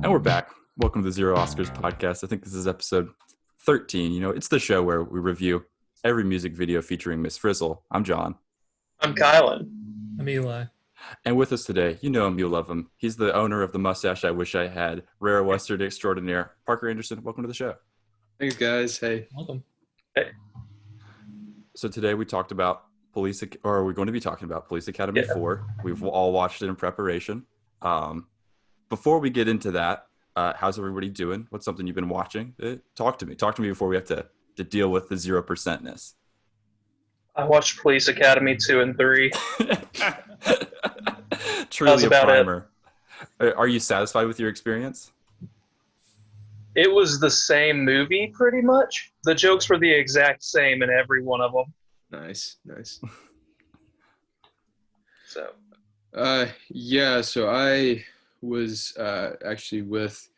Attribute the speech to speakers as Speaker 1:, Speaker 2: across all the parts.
Speaker 1: And we're back. Welcome to the Zero Oscars podcast. I think this is episode 13. You know, it's the show where we review every music video featuring Miss Frizzle. I'm John.
Speaker 2: I'm Kylan.
Speaker 3: I'm Eli.
Speaker 1: And with us today, you know him, you love him. He's the owner of the mustache I wish I had, rare Western extraordinaire, Parker Anderson. Welcome to the show.
Speaker 4: Thanks, guys. Hey.
Speaker 3: Welcome.
Speaker 2: Hey.
Speaker 1: So today we talked about we're going to be talking about Police Academy 4. We've all watched it in preparation. Before we get into that, how's everybody doing? What's something you've been watching? Talk to me before we have to deal with the 0%ness.
Speaker 2: I watched Police Academy 2 and 3.
Speaker 1: Truly a primer. Are you satisfied with your experience?
Speaker 2: It was the same movie, pretty much. The jokes were the exact same in every one of them.
Speaker 4: Nice.
Speaker 2: So
Speaker 4: I was actually with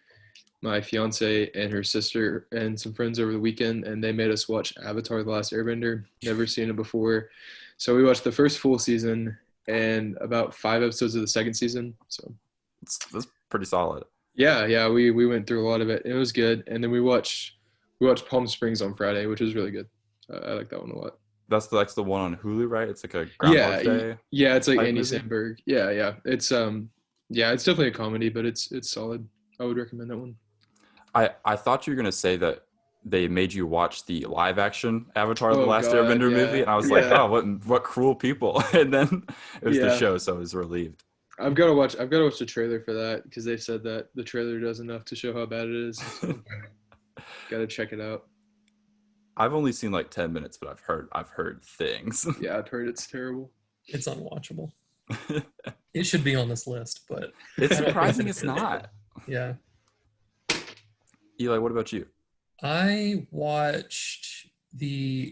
Speaker 4: my fiance and her sister and some friends over the weekend, and they made us watch Avatar: The Last Airbender. Never seen it before. So we watched the first full season and about 5 episodes of the second season. So
Speaker 1: that's pretty solid.
Speaker 4: Yeah, we went through a lot of it. It was good. And then we watched Palm Springs on Friday, which was really good. I like that one a lot.
Speaker 1: That's the one on Hulu, right? It's like a Groundhog Day.
Speaker 4: Yeah, it's like Andy
Speaker 1: movie?
Speaker 4: Samberg. Yeah. It's it's definitely a comedy, but it's solid. I would recommend that one.
Speaker 1: I thought you were gonna say that they made you watch the live action Avatar: The Last Airbender movie, and I was like, oh, what cruel people! And then it was the show, so I was relieved.
Speaker 4: I've got to watch the trailer for that because they said that the trailer does enough to show how bad it is. So got to check it out.
Speaker 1: I've only seen like 10 minutes, but I've heard things.
Speaker 4: Yeah, I've heard it's terrible.
Speaker 3: It's unwatchable. It should be on this list, but
Speaker 1: it's surprising it's not.
Speaker 3: Yeah.
Speaker 1: Eli, what about you?
Speaker 3: I watched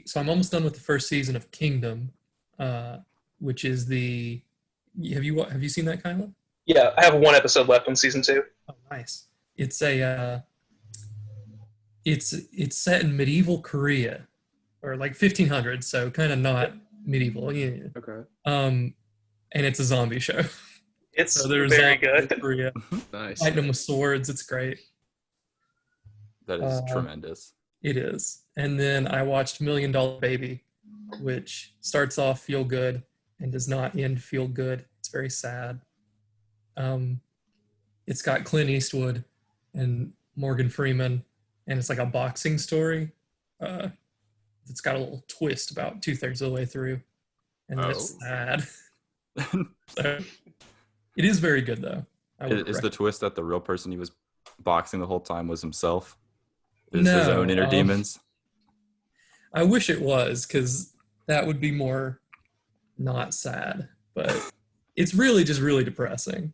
Speaker 3: so I'm almost done with the first season of Kingdom, which is have you seen that, Kyla?
Speaker 2: yeah, I have 1 episode left in season 2.
Speaker 3: Oh, nice. It's it's set in medieval Korea, or like 1500s, so kind of not medieval. Yeah.
Speaker 4: Okay.
Speaker 3: And it's a zombie show.
Speaker 2: It's
Speaker 3: So there's
Speaker 2: very
Speaker 3: zombies in
Speaker 2: good.
Speaker 3: Korea,
Speaker 4: Nice.
Speaker 3: fighting them with swords. It's great.
Speaker 1: That is tremendous.
Speaker 3: It is. And then I watched $1 Million Baby, which starts off feel good and does not end feel good. It's very sad. It's got Clint Eastwood and Morgan Freeman, and it's like a boxing story. It's got a little twist about 2/3 of the way through, and then it's sad. So, it is very good, though.
Speaker 1: Is the twist that the real person he was boxing the whole time was himself? His own inner demons?
Speaker 3: I wish it was, because that would be more not sad. But it's really just really depressing.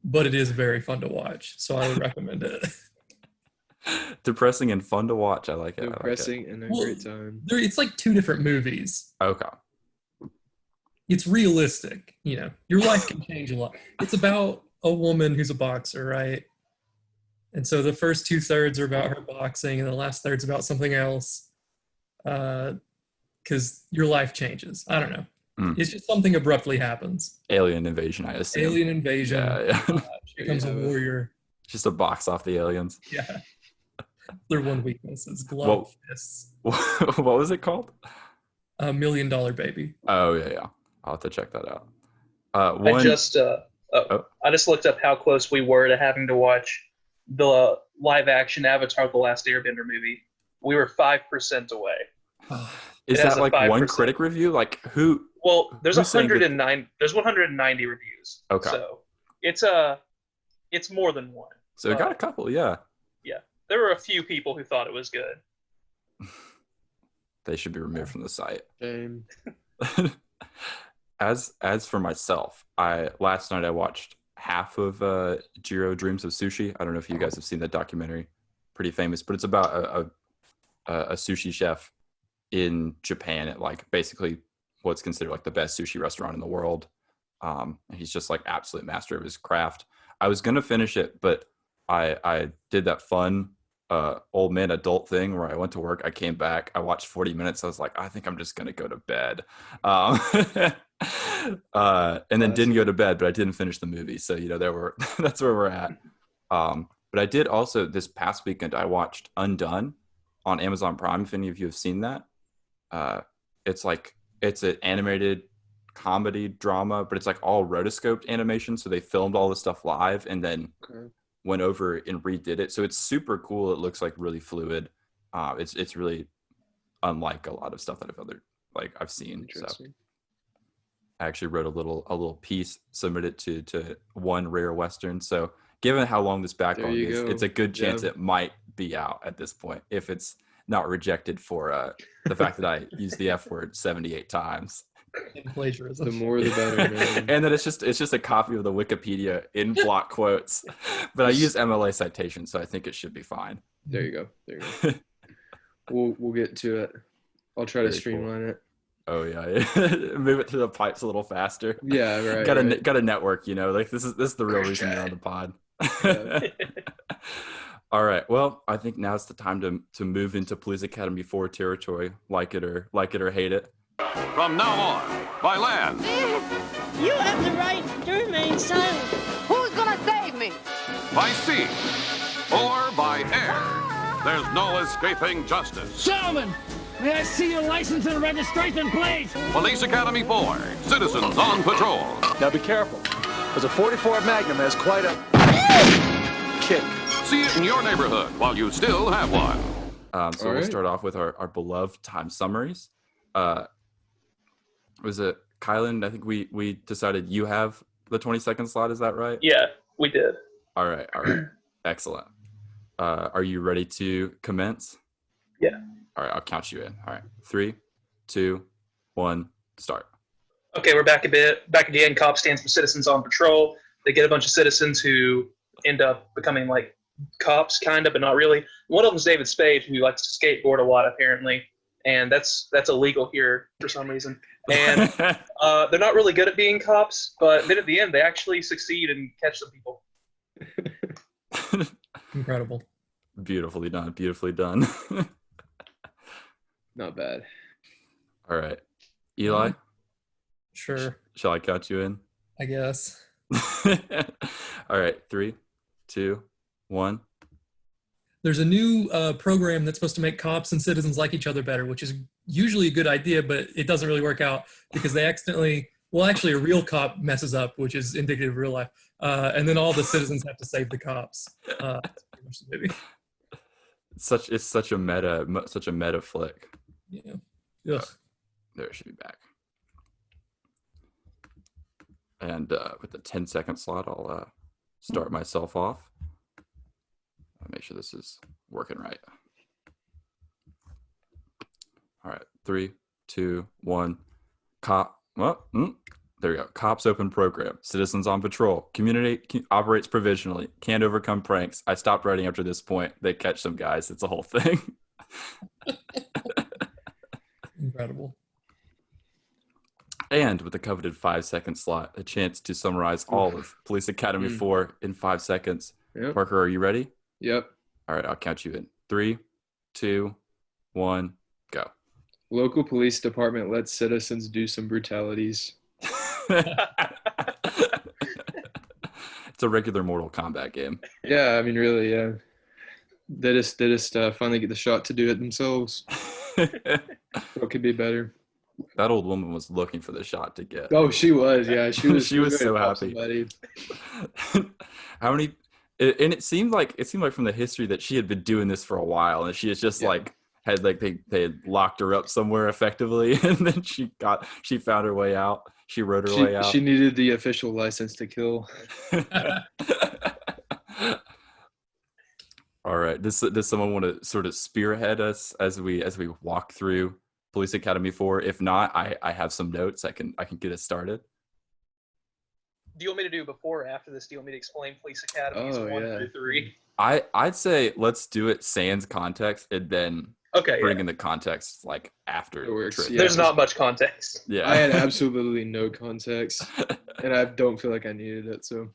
Speaker 3: But it is very fun to watch, so I would recommend it.
Speaker 1: Depressing and fun to watch. I like it.
Speaker 4: Depressing and a great time.
Speaker 3: It's like 2 different movies.
Speaker 1: Okay.
Speaker 3: It's realistic, your life can change a lot. It's about a woman who's a boxer, right? And so the first 2/3 are about her boxing, and the last third's about something else. Because your life changes. I don't know. It's just something abruptly happens.
Speaker 1: Alien invasion, I assume.
Speaker 3: Alien invasion.
Speaker 1: Yeah.
Speaker 3: She becomes a warrior.
Speaker 1: Just a box off the aliens.
Speaker 3: Yeah. Their one weakness is glove fists.
Speaker 1: What was it called?
Speaker 3: $1 Million Baby.
Speaker 1: Oh, yeah. I'll have to check that out.
Speaker 2: I just looked up how close we were to having to watch the live-action Avatar: The Last Airbender movie. We were 5% away.
Speaker 1: Is that like 5%. One critic review? Like who?
Speaker 2: Well, there's 109. There's 190 reviews.
Speaker 1: Okay.
Speaker 2: So it's more than one.
Speaker 1: So it got a couple, yeah.
Speaker 2: Yeah, there were a few people who thought it was good.
Speaker 1: They should be removed from the site.
Speaker 4: Shame.
Speaker 1: As for myself, last night I watched half of Jiro Dreams of Sushi. I don't know if you guys have seen that documentary. Pretty famous, but it's about a sushi chef in Japan at like basically what's considered like the best sushi restaurant in the world. And he's just like absolute master of his craft. I was gonna finish it, but I did that fun old man adult thing where I went to work, I came back, I watched 40 minutes, I was like, I think I'm just gonna go to bed. And then didn't go to bed, but I didn't finish the movie. So that's where we're at. But I did also, this past weekend, I watched Undone on Amazon Prime, if any of you have seen that. It's an animated comedy drama, but it's like all rotoscoped animation, so they filmed all the stuff live and then went over and redid it. So it's super cool. It looks like really fluid. It's really unlike a lot of stuff that I've seen. So I actually wrote a little piece, submitted to One Rare Western. So given how long this backlog is, it's a good chance it might be out at this point if it's not rejected for the fact that I used the F word 78 times.
Speaker 3: And plagiarism.
Speaker 4: The more the better, man.
Speaker 1: And then it's just a copy of the Wikipedia in block quotes, but I use MLA citation, so I think it should be fine.
Speaker 4: There you go. We'll get to it. I'll try to streamline it.
Speaker 1: Oh yeah, move it through the pipes a little faster.
Speaker 4: Yeah, right.
Speaker 1: Got a network, Like this is the real reason you're on the pod.
Speaker 4: Yeah.
Speaker 1: All right. Well, I think now's the time to move into Police Academy 4 territory, like it or hate it.
Speaker 5: From now on, by land.
Speaker 6: You have the right to remain silent.
Speaker 7: Who's gonna save me?
Speaker 5: By sea. Or by air. There's no escaping justice.
Speaker 8: Gentlemen, may I see your license and registration, please?
Speaker 5: Police Academy 4. Citizens on patrol.
Speaker 9: Now be careful, because a .44 Magnum has quite a kick.
Speaker 5: See it in your neighborhood while you still have one.
Speaker 1: So we'll start off with our beloved time summaries. Was it Kylan? I think we decided you have the 20-second slot. Is that right?
Speaker 2: Yeah, we did.
Speaker 1: All right. Excellent. Are you ready to commence?
Speaker 2: Yeah.
Speaker 1: All right, I'll count you in. All right, 3, 2, 1, start.
Speaker 2: Okay, we're back again. Cop stands for Citizens on Patrol. They get a bunch of citizens who end up becoming like cops, kind of, but not really. One of them is David Spade, who likes to skateboard a lot, apparently, and that's illegal here for some reason. And they're not really good at being cops, but then at the end, they actually succeed and catch some people.
Speaker 3: Incredible.
Speaker 1: Beautifully done.
Speaker 4: Not bad.
Speaker 1: All right. Eli?
Speaker 3: Sure.
Speaker 1: Shall I count you in?
Speaker 3: I guess.
Speaker 1: All right. 3, 2, 1.
Speaker 3: There's a new program that's supposed to make cops and citizens like each other better, which is usually a good idea, but it doesn't really work out because they accidentally, actually a real cop messes up, which is indicative of real life. And then all the citizens have to save the cops. That's pretty much the movie.
Speaker 1: It's such a meta flick.
Speaker 3: Yeah. Ugh.
Speaker 1: There, it should be back. And with the 10-second slot, I'll start myself off. I'll make sure this is working right. All right, 3, 2, 1. There we go. Cops open program. Citizens on patrol. Community operates provisionally. Can't overcome pranks. I stopped writing after this point. They catch some guys. It's a whole thing.
Speaker 3: Incredible.
Speaker 1: And with the coveted 5-second slot, a chance to summarize all of Police Academy 4 in 5 seconds.
Speaker 4: Yep.
Speaker 1: Parker, are you ready?
Speaker 4: Yep.
Speaker 1: All right, I'll count you in. 3, 2, 1, go.
Speaker 4: Local police department lets citizens do some brutalities.
Speaker 1: It's a regular Mortal Kombat game.
Speaker 4: Yeah, I mean, really, yeah. They just finally get the shot to do it themselves. What could be better?
Speaker 1: That old woman was looking for the shot to get.
Speaker 4: Oh, she was. Yeah, she was.
Speaker 1: She was so happy. How many? And it seemed like from the history that she had been doing this for a while, and she is just they had locked her up somewhere effectively, and then she found her way out. She wrote her way out.
Speaker 4: She needed the official license to kill.
Speaker 1: All right. Does someone want to sort of spearhead us as we walk through Police Academy 4? If not, I have some notes. I can get us started.
Speaker 2: Do you want me to do before or after this? Do you want me to explain Police Academies 1 through 3?
Speaker 1: I'd say let's do it sans context and then bring in the context like after.
Speaker 4: It works, yeah.
Speaker 2: There's not much context.
Speaker 1: Yeah.
Speaker 4: I had absolutely no context, and I don't feel like I needed it. So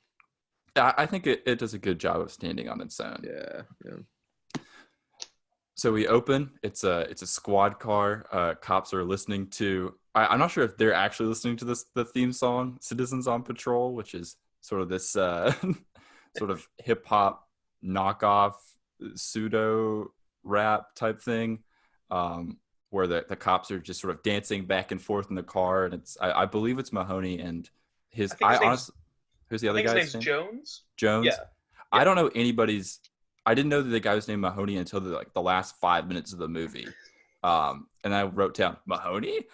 Speaker 1: I think it does a good job of standing on its own.
Speaker 4: Yeah.
Speaker 1: So we open. It's a squad car. Cops are listening to. I'm not sure if they're actually listening to the theme song "Citizens on Patrol," which is sort of this sort of hip hop knockoff pseudo rap type thing, where the cops are just sort of dancing back and forth in the car, and I believe it's Mahoney and his. Who's the other guy?
Speaker 2: His name's Jones.
Speaker 1: Jones.
Speaker 2: Yeah.
Speaker 1: I don't know anybody's. I didn't know that the guy was named Mahoney until the last 5 minutes of the movie, and I wrote down Mahoney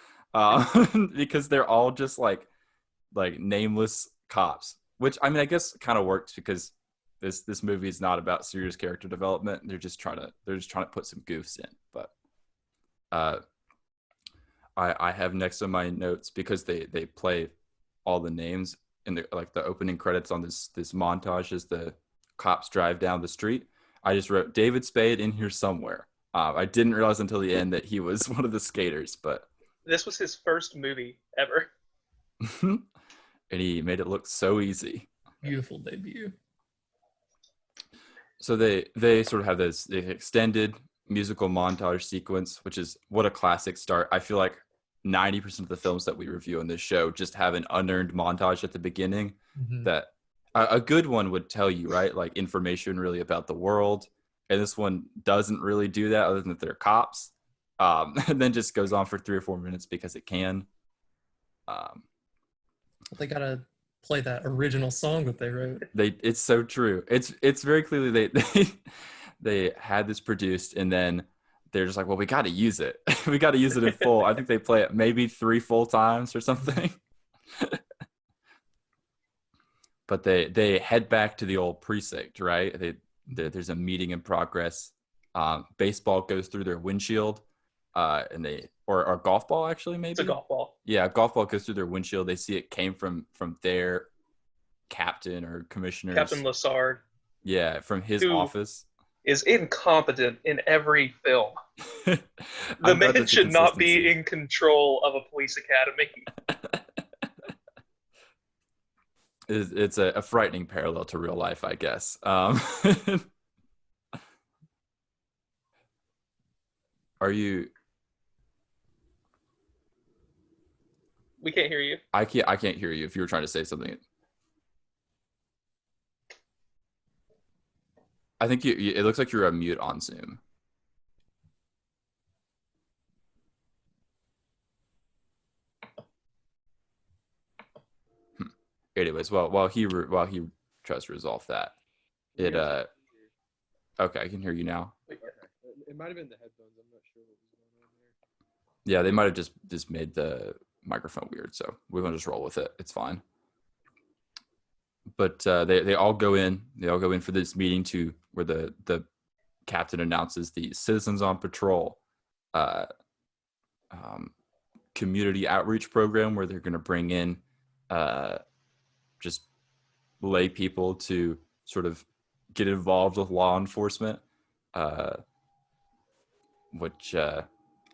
Speaker 1: because they're all just like nameless cops, which I mean I guess kind of works because this movie is not about serious character development. They're just trying to put some goofs in. But I have next to my notes because they play all the names in the opening credits on this montage as the cops drive down the street. I just wrote David Spade in here somewhere. I didn't realize until the end that he was one of the skaters, but
Speaker 2: this was his first movie ever.
Speaker 1: And he made it look so easy.
Speaker 3: Beautiful debut.
Speaker 1: So they sort of have this extended musical montage sequence, which is what a classic start. I feel like 90% of the films that we review on this show just have an unearned montage at the beginning that a good one would tell you, right? Like information really about the world. And this one doesn't really do that other than that they're cops. And then just goes on for 3 or 4 minutes because it can.
Speaker 3: They got to play that original song that they wrote.
Speaker 1: It's so true. It's very clearly they had this produced and then they're just like, well, we got to use it. We got to use it in full. I think they play it maybe 3 full times or something. But they head back to the old precinct, right? There's a meeting in progress. Baseball goes through their windshield, and or golf ball actually maybe.
Speaker 2: It's a golf ball.
Speaker 1: Yeah, a golf ball goes through their windshield. They see it came from their captain or commissioner.
Speaker 2: Captain Lassard.
Speaker 1: Yeah, from his office.
Speaker 2: Is incompetent in every film. The man should not be in control of a police academy.
Speaker 1: It's a frightening parallel to real life, I guess. Are you?
Speaker 2: We can't hear you.
Speaker 1: I can't hear you if you were trying to say something. I think it looks like you're on mute on Zoom. Anyways, while he tries to resolve that, okay, I can hear you now.
Speaker 4: It might have been the headphones. I'm not sure what was going on there.
Speaker 1: Yeah, they might have just made the microphone weird, so we're gonna just roll with it. It's fine. But they all go in. They all go in for this meeting where the captain announces the Citizens on Patrol community outreach program where they're going to bring in just lay people to sort of get involved with law enforcement, which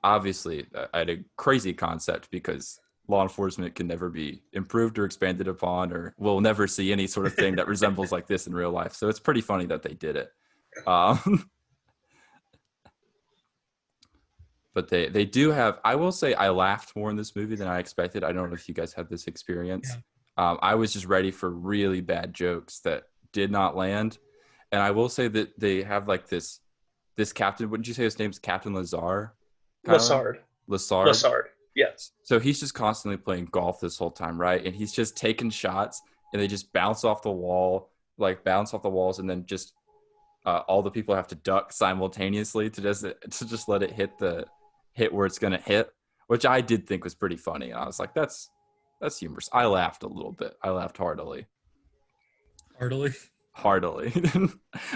Speaker 1: obviously I had a crazy concept because law enforcement can never be improved or expanded upon, or we'll never see any sort of thing that resembles like this in real life. So it's pretty funny that they did it. But they do have, I will say I laughed more in this movie than I expected. I don't know if you guys had this experience. Yeah. I was just ready for really bad jokes that did not land. And I will say that they have like this captain, wouldn't you say his name's Captain Lazar?
Speaker 2: Lassard. Yes.
Speaker 1: So he's just constantly playing golf this whole time, right? And he's just taking shots and they just bounce off the walls, and then just all the people have to duck simultaneously to just let it hit where it's going to hit, which I did think was pretty funny. And I was like, that's humorous. I laughed a little bit. I laughed heartily. Heartily.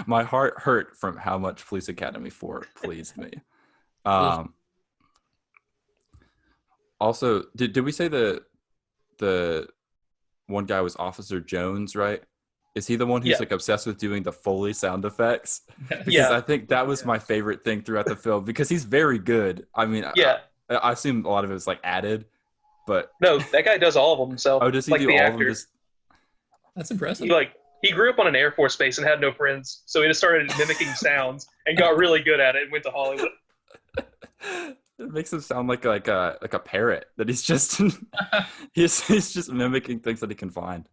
Speaker 1: My heart hurt from how much Police Academy 4 pleased me. Also, did we say the one guy was Officer Jones, right? Is he the one who's like obsessed with doing the Foley sound effects? Because I think that was my favorite thing throughout the film because he's very good. I mean, I assume a lot of it was like added, but
Speaker 2: no, that guy does all of them himself.
Speaker 1: Oh, does he do all of them?
Speaker 3: That's impressive.
Speaker 2: he grew up on an Air Force base and had no friends, so he just started mimicking sounds and got really good at it and went to Hollywood.
Speaker 1: It makes him sound like a parrot that he's just he's just mimicking things that he can find.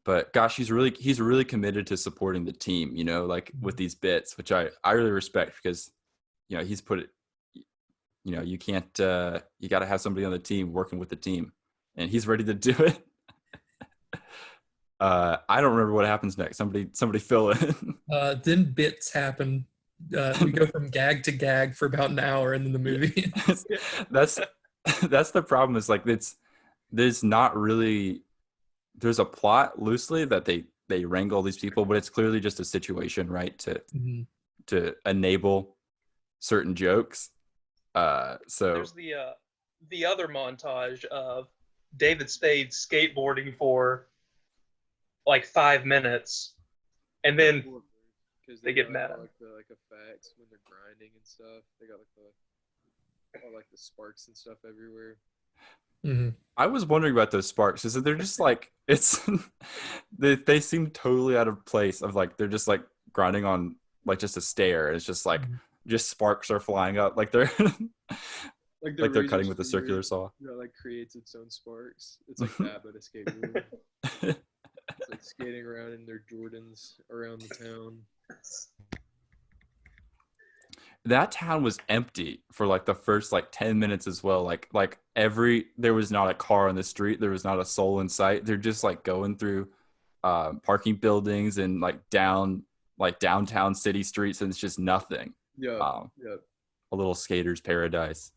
Speaker 1: But gosh, he's really committed to supporting the team, you know, like with these bits, which I really respect because, you know, he's put it, you know, you can't you got to have somebody on the team working with the team, and he's ready to do it. I don't remember what happens next. Somebody fill in.
Speaker 3: Then bits happen. We go from gag to gag for about an hour, and then the movie.
Speaker 1: That's the problem. Is like there's not really there's a plot loosely that they wrangle these people, but it's clearly just a situation, right? To enable certain jokes. So
Speaker 2: there's the other montage of David Spade skateboarding for like 5 minutes, and then they get mad.
Speaker 4: Like the effects when they're grinding and stuff. They got like the sparks and stuff everywhere.
Speaker 3: Mm-hmm.
Speaker 1: I was wondering about those sparks. Is that they're just like it's they seem totally out of place. Of like they're just like grinding on like just a stair. It's just like just sparks are flying up. Like they're like they're cutting with a circular saw.
Speaker 4: That like creates its own sparks. It's like that, but a skateboard. It's like skating around in their Jordans around the town.
Speaker 1: That town was empty for like the first like 10 minutes as well. Like there was not a car on the street. There was not a soul in sight. They're just like going through parking buildings and like downtown city streets, and it's just nothing.
Speaker 4: Yeah.
Speaker 1: A little skater's paradise.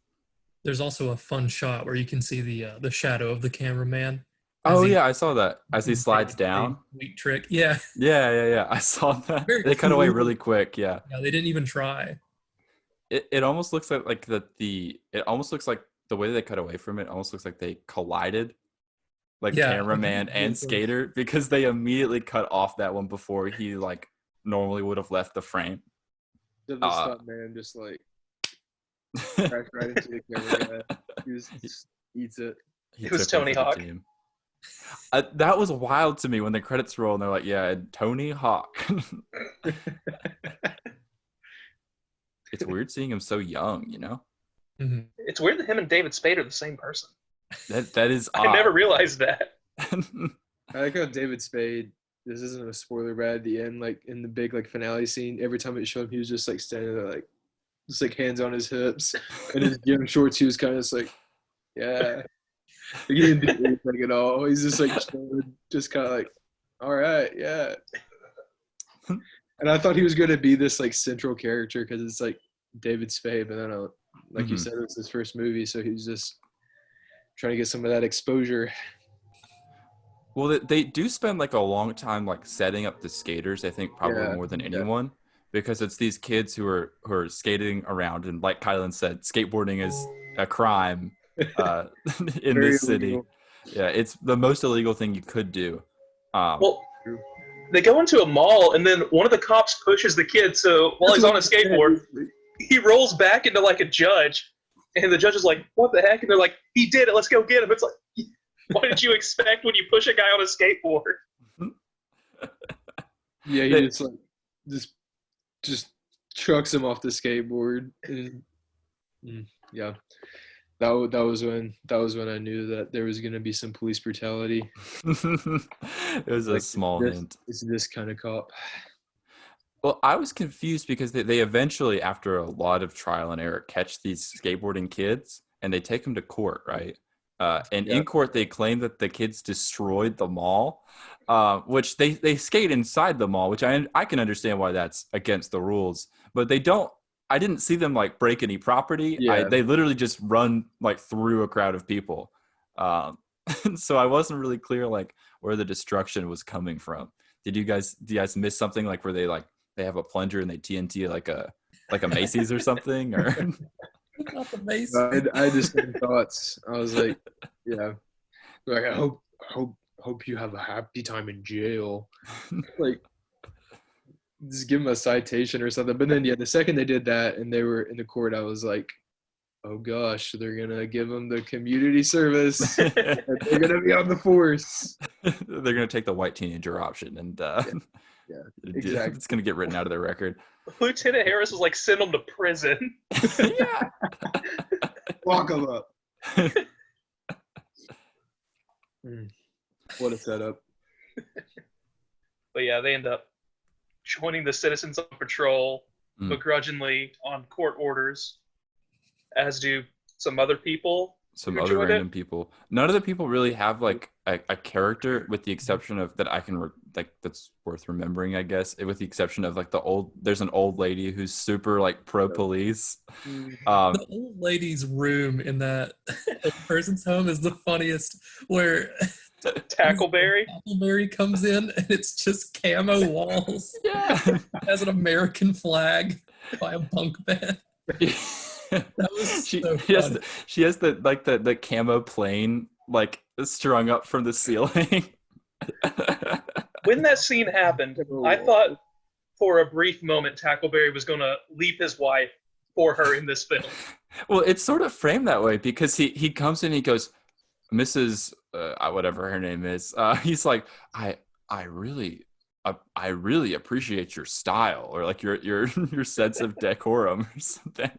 Speaker 3: There's also a fun shot where you can see the shadow of the cameraman.
Speaker 1: Oh yeah, I saw that as he slides down.
Speaker 3: Sweet trick. Yeah.
Speaker 1: Yeah. I saw that.
Speaker 3: Very
Speaker 1: they cut
Speaker 3: cool.
Speaker 1: away really quick. Yeah.
Speaker 3: Yeah, they didn't even try.
Speaker 1: It almost looks like it almost looks like the way they cut away from it almost looks like they collided, like cameraman and skater, because they immediately cut off that one before he like normally would have left the frame.
Speaker 4: The stunt man just like crashed right into the camera guy. He just eats it.
Speaker 2: It was Tony Hawk.
Speaker 1: That was wild to me when the credits roll and they're like, yeah, Tony Hawk. It's weird seeing him so young, you know?
Speaker 3: Mm-hmm.
Speaker 2: It's weird that him and David Spade are the same person.
Speaker 1: That is odd.
Speaker 2: I never realized that.
Speaker 4: I like how David Spade, this isn't a spoiler, but at the end, like in the big like finale scene, every time it showed him, he was just like standing there like just like hands on his hips. And his gym shorts, he was kind of just like, yeah. He didn't do anything at all. He's just like chilling, just kind of like, all right, yeah. And I thought he was going to be this like central character because it's like David Spade, but then like you said, it's his first movie, so he's just trying to get some of that exposure.
Speaker 1: Well, they do spend like a long time like setting up the skaters. I think probably more than anyone, because it's these kids who are skating around, and like Kylan said, skateboarding is a crime in this city. Illegal. Yeah, it's the most illegal thing you could do.
Speaker 2: Well, they go into a mall, and then one of the cops pushes the kid. So while he's on a skateboard, he rolls back into like a judge, and the judge is like, "What the heck?" And they're like, "He did it. Let's go get him." It's like, what did you expect when you push a guy on a skateboard?
Speaker 4: Yeah, he just trucks him off the skateboard. And, yeah. That was when I knew that there was going to be some police brutality.
Speaker 1: It was like a small hint.
Speaker 4: It's this kind of cop.
Speaker 1: Well, I was confused because they eventually, after a lot of trial and error, catch these skateboarding kids and they take them to court, right? In court, they claim that the kids destroyed the mall, which they skate inside the mall, which I can understand why that's against the rules, but they don't. I didn't see them like break any property.
Speaker 4: Yeah.
Speaker 1: They literally just run like through a crowd of people. So I wasn't really clear like where the destruction was coming from. Did you guys miss something like where they have a plunger and they TNT like a Macy's or something? Or
Speaker 3: not the Macy's.
Speaker 4: I just had thoughts. I was like, yeah, like I hope you have a happy time in jail. Like, just give them a citation or something. But then, the second they did that and they were in the court, I was like, oh gosh, they're gonna give him the community service. And they're gonna be on the force.
Speaker 1: They're gonna take the white teenager option, and
Speaker 4: Yeah, exactly.
Speaker 1: it's gonna get written out of their record.
Speaker 2: Lieutenant Harris was like, send him to prison.
Speaker 1: Yeah.
Speaker 4: Lock him up. What a setup.
Speaker 2: But yeah, they end up joining the citizens on patrol begrudgingly on court orders, as do some other people.
Speaker 1: Some other random people. None of the people really have like a character, with the exception of that I can that's worth remembering, I guess. With the exception of like there's an old lady who's super like pro police.
Speaker 3: The old lady's room in that person's home is the funniest. Where
Speaker 2: Tackleberry
Speaker 3: comes in and it's just camo walls.
Speaker 1: Yeah,
Speaker 3: has an American flag by a bunk bed. That was
Speaker 1: she has the camo plane like strung up from the ceiling.
Speaker 2: When that scene happened, I thought for a brief moment Tackleberry was going to leave his wife for her in this film.
Speaker 1: Well, it's sort of framed that way because he comes in and he goes, Mrs. Whatever her name is. He's like, I really appreciate your style, or like your sense of decorum or something.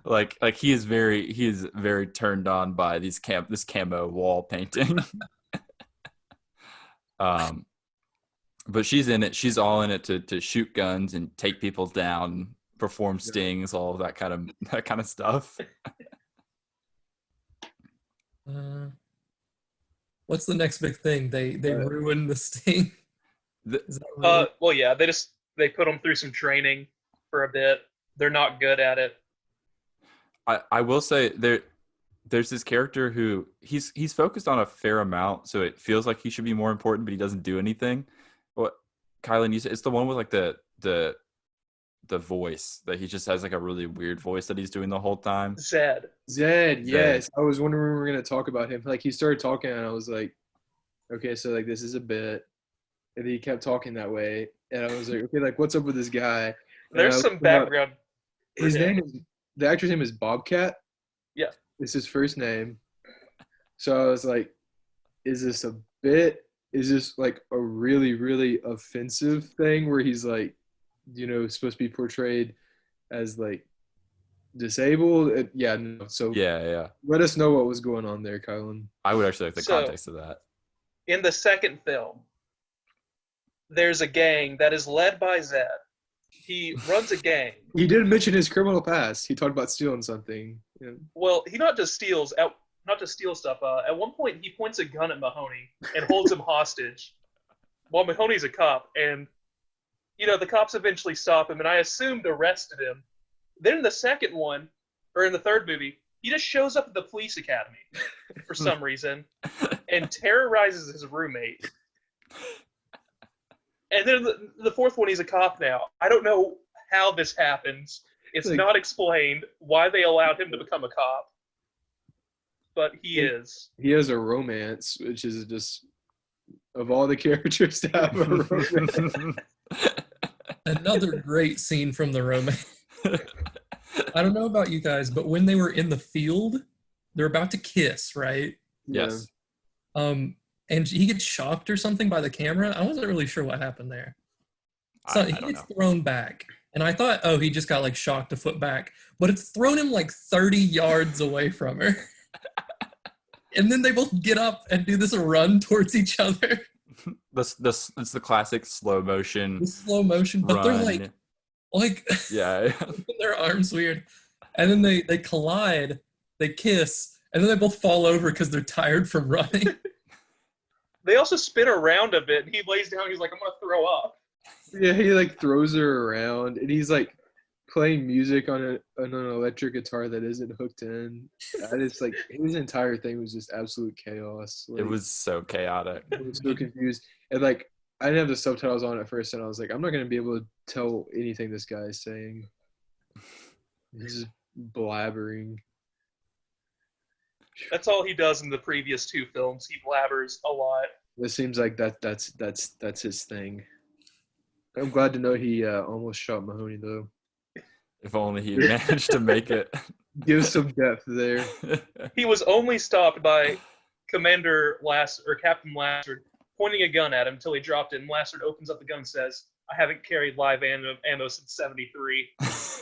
Speaker 1: like he is very turned on by this camo wall painting. But she's in it. She's all in it to shoot guns and take people down, perform stings, all of that kind of stuff.
Speaker 3: What's the next big thing? They ruin the sting.
Speaker 2: Well, yeah, they put them through some training for a bit. They're not good at it.
Speaker 1: I will say there's this character who he's focused on a fair amount, so it feels like he should be more important, but he doesn't do anything. What, Kylan, you said it's the one with like the voice that he just has like a really weird voice that he's doing the whole time.
Speaker 2: Zed,
Speaker 4: yes. I was wondering when we were gonna talk about him. Like he started talking and I was like, okay, so like this is a bit, and he kept talking that way, and I was like, okay, like what's up with this guy?
Speaker 2: There's some background.
Speaker 4: The actor's name is Bobcat.
Speaker 2: Yeah.
Speaker 4: It's his first name. So I was like, is this a bit? Is this like a really, really offensive thing where he's like, supposed to be portrayed as like disabled? No. So
Speaker 1: yeah.
Speaker 4: Let us know what was going on there, Kylan.
Speaker 1: I would actually like the context of that.
Speaker 2: In the second film, there's a gang that is led by Zed. He runs a gang.
Speaker 4: He did mention his criminal past. He talked about stealing something. Yeah.
Speaker 2: Well, he not just steal stuff. At one point, he points a gun at Mahoney and holds him hostage. While Mahoney's a cop, and the cops eventually stop him, and I assumed arrested him. Then in the second one, or in the third movie, he just shows up at the police academy for some reason and terrorizes his roommate. And then the fourth one, he's a cop now. I don't know how this happens. It's not explained why they allowed him to become a cop. But he is.
Speaker 4: He has a romance, which is just, of all the characters to have a romance.
Speaker 3: Another great scene from the romance. I don't know about you guys, but when they were in the field, they're about to kiss, right?
Speaker 1: Yes.
Speaker 3: And he gets shocked or something by the camera. I wasn't really sure what happened there. So he gets thrown back. And I thought, he just got like shocked a foot back. But it's thrown him like 30 yards away from her. And then they both get up and do this run towards each other.
Speaker 1: It's the classic slow motion.
Speaker 3: But
Speaker 1: run.
Speaker 3: They're like
Speaker 1: yeah.
Speaker 3: their arms weird. And then they collide, they kiss, and then they both fall over because they're tired from running.
Speaker 2: They also spin around a bit, and he lays down. He's like, I'm going to throw up.
Speaker 4: Yeah, he like throws her around, and he's like playing music on an electric guitar that isn't hooked in. And it's like his entire thing was just absolute chaos. Like,
Speaker 1: it was so chaotic.
Speaker 4: I was so confused. And like I didn't have the subtitles on at first, and I was like, I'm not going to be able to tell anything this guy is saying. He's just blabbering.
Speaker 2: That's all he does in the previous two films. He blabbers a lot.
Speaker 4: It seems like that's his thing. I'm glad to know he almost shot Mahoney though.
Speaker 1: If only he managed to make it.
Speaker 4: Give some depth there.
Speaker 2: He was only stopped by Captain Lassard pointing a gun at him until he dropped it, and Lassard opens up the gun and says, "I haven't carried live ammo since '73."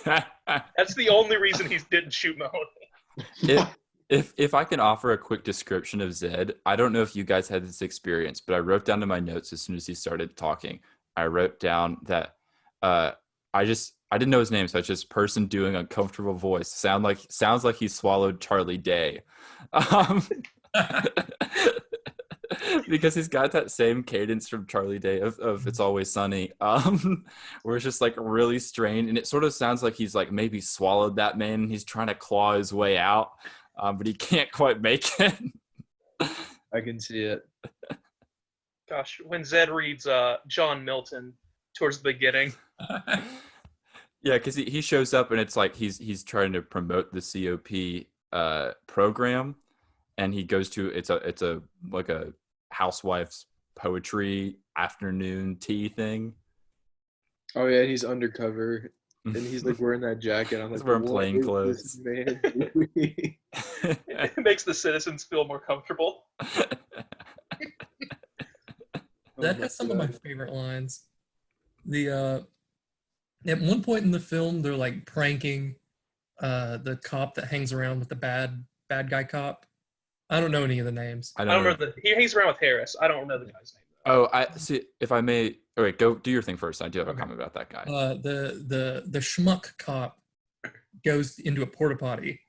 Speaker 2: That's the only reason he didn't shoot Mahoney.
Speaker 1: If I can offer a quick description of Zed, I don't know if you guys had this experience, but I wrote down in my notes as soon as he started talking. I wrote down that I didn't know his name, so it's just person doing uncomfortable voice. Sounds like he swallowed Charlie Day. Because he's got that same cadence from Charlie Day of It's Always Sunny, where it's just like really strained, and it sort of sounds like he's like maybe swallowed that man and he's trying to claw his way out, but he can't quite make it.
Speaker 4: I can see it.
Speaker 2: Gosh, when Zed reads John Milton towards the beginning.
Speaker 1: Yeah, because he shows up and it's like he's trying to promote the COP program, and he goes to it's a like a housewife's poetry afternoon tea thing.
Speaker 4: Oh yeah, and he's undercover, and he's like wearing that jacket. I'm like,
Speaker 1: he's wearing plain clothes.
Speaker 4: Man
Speaker 2: It makes the citizens feel more comfortable.
Speaker 3: That has some of my favorite lines. At one point in the film, they're like pranking the cop that hangs around with the bad guy cop. I don't know any of the names.
Speaker 2: I don't remember he hangs around with Harris. I don't know the guy's name.
Speaker 1: Oh, I see. If I may, all right, go do your thing first. I do have a comment about that guy.
Speaker 3: The schmuck cop goes into a porta potty,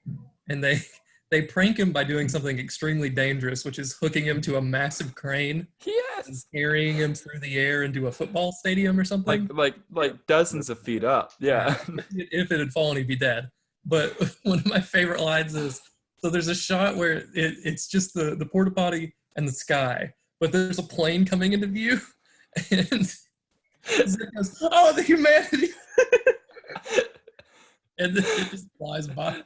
Speaker 3: and they prank him by doing something extremely dangerous, which is hooking him to a massive crane.
Speaker 1: Yes.
Speaker 3: And carrying him through the air into a football stadium or something.
Speaker 1: Like dozens of feet up. Yeah.
Speaker 3: If it had fallen, he'd be dead. But one of my favorite lines is, so there's a shot where it's just the porta potty and the sky, but there's a plane coming into view, and Zed goes, "Oh, the humanity!" And then it just flies by.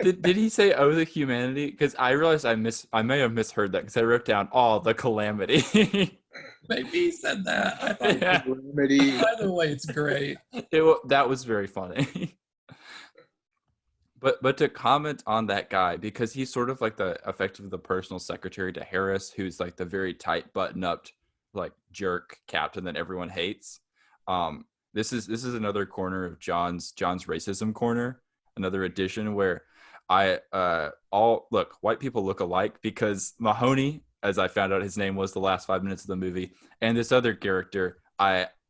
Speaker 1: Did he say "oh, the humanity"? Because I realized I may have misheard that because I wrote down "oh, the calamity."
Speaker 3: Maybe he said that. I thought,
Speaker 1: Yeah.
Speaker 3: Either way, it's great.
Speaker 1: That was very funny. But to comment on that guy, because he's sort of like effectively the personal secretary to Harris, who's like the very tight button-up like jerk captain that everyone hates. This is another corner of John's racism corner, another edition where white people look alike, because Mahoney, as I found out his name was the last 5 minutes of the movie, and this other character,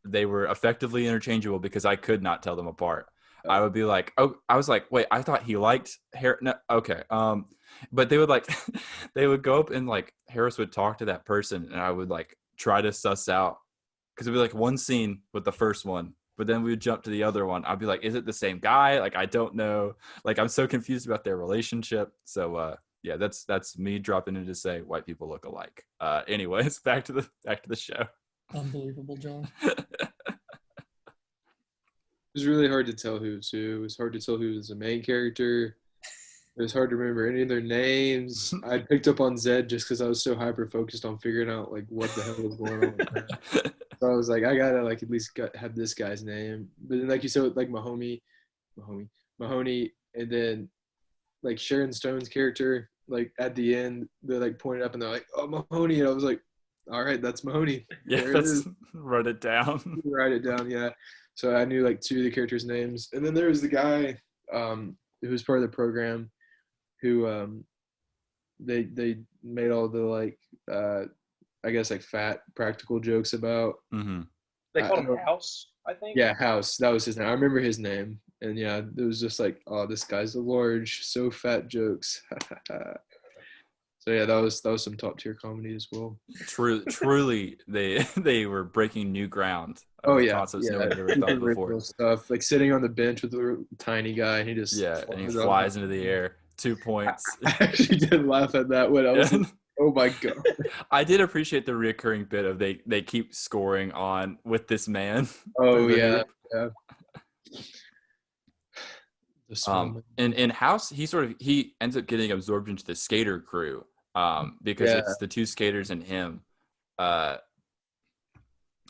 Speaker 1: they were effectively interchangeable because I could not tell them apart. I would be like, oh, I was like, wait, I thought he liked Harris. No, okay. But they would they would go up and like Harris would talk to that person, and I would like try to suss out, because it'd be like one scene with the first one, but then we would jump to the other one. I'd be like, is it the same guy? Like, I don't know. Like, I'm so confused about their relationship. So, yeah, that's me dropping in to say white people look alike. Anyways, back to the show.
Speaker 3: Unbelievable, John.
Speaker 4: It was really hard to tell who was who. It was hard to tell who was the main character. It was hard to remember any of their names. I picked up on Zed just because I was so hyper focused on figuring out like what the hell was going on with that. So I was like, I gotta like at least have this guy's name. But then like you said with like Mahoney, and then like Sharon Stone's character, like at the end they like pointed up and they're like, oh, Mahoney, and I was like, all right, that's Mahoney.
Speaker 1: Yeah, that's write it down.
Speaker 4: Write it down, yeah. So I knew like two of the characters' names, and then there was the guy who was part of the program, who they made all the like I guess like fat practical jokes about.
Speaker 1: Mm-hmm.
Speaker 2: They called him House, I think.
Speaker 4: Yeah, House. That was his name. I remember his name, and yeah, it was just like, oh, this guy's a large, so fat jokes. So yeah, that was some top tier comedy as well.
Speaker 1: Truly, they were breaking new ground.
Speaker 4: Oh yeah,
Speaker 1: concepts no one had ever thought before.
Speaker 4: Stuff like sitting on the bench with a tiny guy, and he just
Speaker 1: and he flies into the air. 2 points.
Speaker 4: I actually did laugh at that when I was. Oh my god!
Speaker 1: I did appreciate the reoccurring bit of they keep scoring on with this man.
Speaker 4: Oh yeah.
Speaker 1: In House, he ends up getting absorbed into the skater crew. Because it's the two skaters and him. That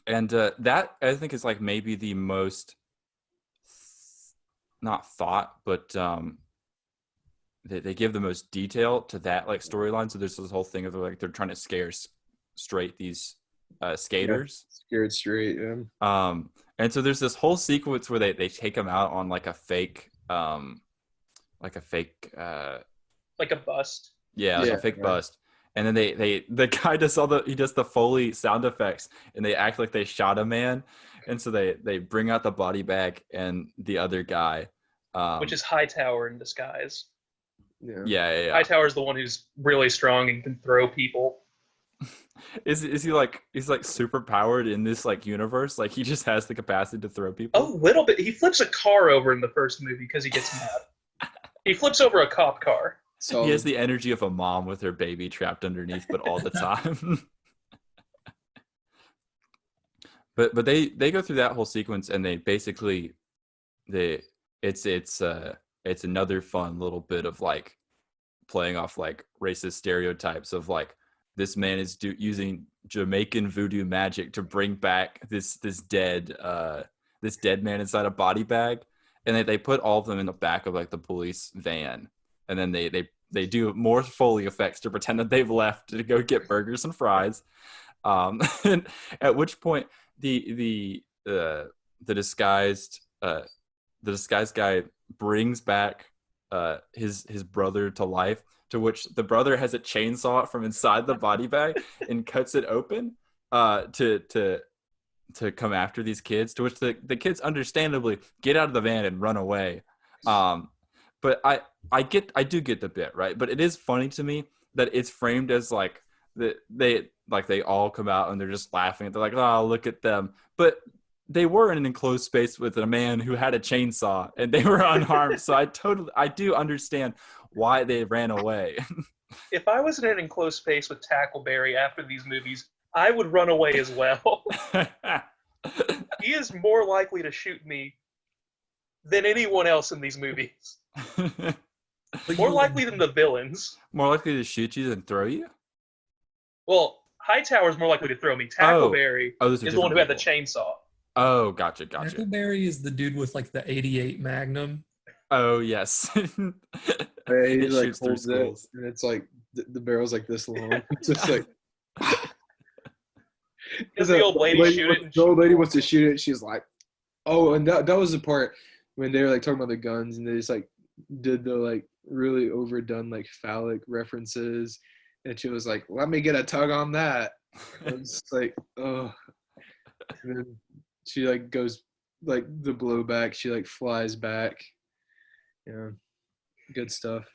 Speaker 1: I think is like maybe the most not thought, but they give the most detail to that like storyline. So there's this whole thing of like they're trying to scare straight these skaters.
Speaker 4: Yeah, scared straight. Yeah.
Speaker 1: And so there's this whole sequence where they take them out on like a fake like a fake
Speaker 2: like a bust.
Speaker 1: Yeah, like a fake bust. And then the guy does the Foley sound effects, and they act like they shot a man. And so they bring out the body bag and the other guy,
Speaker 2: which is Hightower in disguise.
Speaker 1: Yeah.
Speaker 2: Hightower's the one who's really strong and can throw people.
Speaker 1: Is he like he's like super powered in this like universe? Like he just has the capacity to throw people?
Speaker 2: A little bit. He flips a car over in the first movie because he gets mad. He flips over a cop car.
Speaker 1: So he has the energy of a mom with her baby trapped underneath, but all the time. But they go through that whole sequence, and they basically it's another fun little bit of like playing off like racist stereotypes of like this man is using Jamaican voodoo magic to bring back this dead man inside a body bag, and they put all of them in the back of like the police van, and then they do more Foley effects to pretend that they've left to go get burgers and fries, and at which point the disguised guy brings back his brother to life, to which the brother has a chainsaw from inside the body bag and cuts it open to come after these kids, to which the kids understandably get out of the van and run away. But I do get the bit, right? But it is funny to me that it's framed as like they all come out and they're just laughing. They're like, oh, look at them. But they were in an enclosed space with a man who had a chainsaw and they were unharmed. So I do understand why they ran away.
Speaker 2: If I was in an enclosed space with Tackleberry after these movies, I would run away as well. He is more likely to shoot me than anyone else in these movies. More likely than the villains.
Speaker 1: More likely to shoot you than throw you?
Speaker 2: Well, Hightower's more likely to throw me. Tackleberry is the one who had the chainsaw.
Speaker 1: Oh, gotcha.
Speaker 3: Tackleberry is the dude with like the 88 Magnum.
Speaker 1: Oh, yes.
Speaker 4: He like holds it, and it's like the barrel's like this long. It's just like...
Speaker 2: Does the old lady shoot it?
Speaker 4: The old lady wants to shoot it. She's like, oh, and that was the part when they were like talking about the guns, and they just like did the like really overdone like phallic references, and she was like, let me get a tug on that. I was just like, oh. And then she like goes like the blowback, she like flies back. Yeah, good stuff.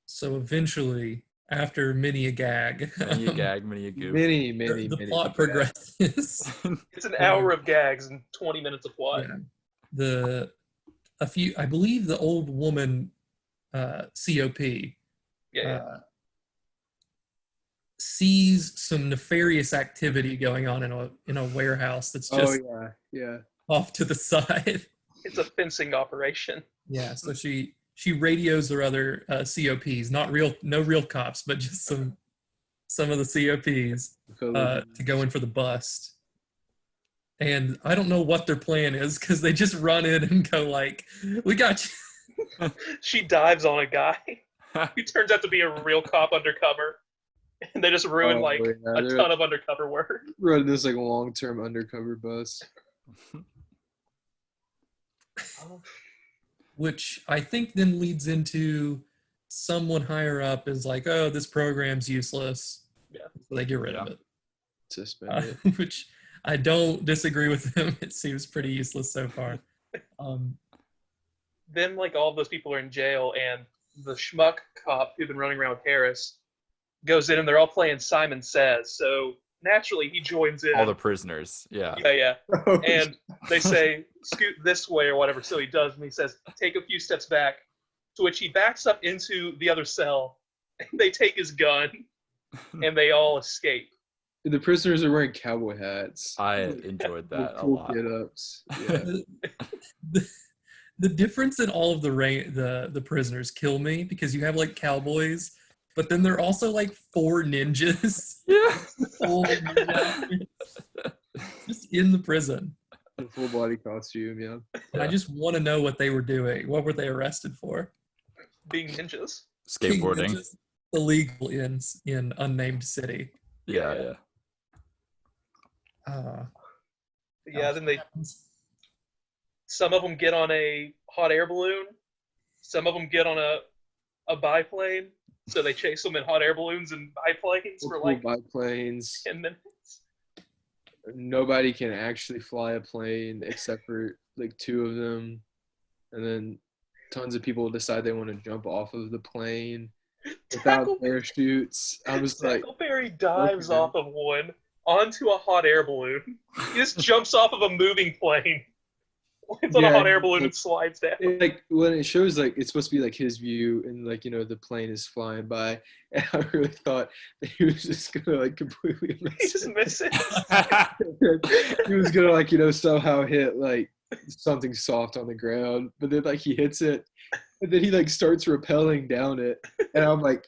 Speaker 3: So eventually, after many a gag,
Speaker 1: many a goof,
Speaker 4: many
Speaker 3: the plot progresses.
Speaker 2: It's an hour of gags and 20 minutes of plot.
Speaker 3: Yeah. I believe the old woman, COP, sees some nefarious activity going on in a warehouse that's just off to the side.
Speaker 2: It's a fencing operation.
Speaker 3: Yeah, so she radios their other COPs, no real cops, but just some of the COPs to go in for the bust. And I don't know what their plan is because they just run in and go like, "We got you."
Speaker 2: She dives on a guy who turns out to be a real cop undercover, and they just ruin a ton of undercover work.
Speaker 4: Running this like long-term undercover bust.
Speaker 3: Which I think then leads into someone higher up is like, oh, this program's useless.
Speaker 2: Yeah.
Speaker 3: So they get rid of it.
Speaker 4: Suspend it.
Speaker 3: Which I don't disagree with them. It seems pretty useless so far.
Speaker 2: Then like all of those people are in jail, and the schmuck cop who'd been running around with Harris goes in, and they're all playing Simon Says. So naturally he joins in.
Speaker 1: All the prisoners. Yeah.
Speaker 2: Yeah. And they say, scoot this way or whatever. So he does, and he says, take a few steps back, to which he backs up into the other cell, and they take his gun, and they all escape.
Speaker 4: The prisoners are wearing cowboy hats.
Speaker 1: I enjoyed that a
Speaker 4: cool
Speaker 1: lot.
Speaker 4: Get-ups. Yeah.
Speaker 3: The difference in all of the prisoners kill me, because you have like cowboys, but then there are also like 4 ninjas.
Speaker 1: Yeah.
Speaker 3: Full ninja outfits, just in the prison.
Speaker 4: The full body costume, yeah.
Speaker 3: And I just want to know what they were doing. What were they arrested for?
Speaker 2: Being ninjas.
Speaker 3: Being
Speaker 1: Skateboarding.
Speaker 3: ninjas illegal in unnamed city.
Speaker 1: Yeah.
Speaker 2: Yeah, then some of them get on a hot air balloon. Some of them get on a biplane. So they chase them in hot air balloons and biplanes for like
Speaker 4: biplanes.
Speaker 2: 10 minutes.
Speaker 4: Nobody can actually fly a plane except for like 2 of them. And then tons of people decide they want to jump off of the plane without parachutes. I was like,
Speaker 2: Tackleberry dives off of one onto a hot air balloon. He just jumps off of a moving plane. It's on a hot air balloon and slides down.
Speaker 4: Like when it shows, like it's supposed to be like his view, and like the plane is flying by, and I really thought that he was just gonna like completely
Speaker 2: miss it.
Speaker 4: He was gonna like somehow hit like something soft on the ground, but then like he hits it, and then he like starts rappelling down it, and I'm like,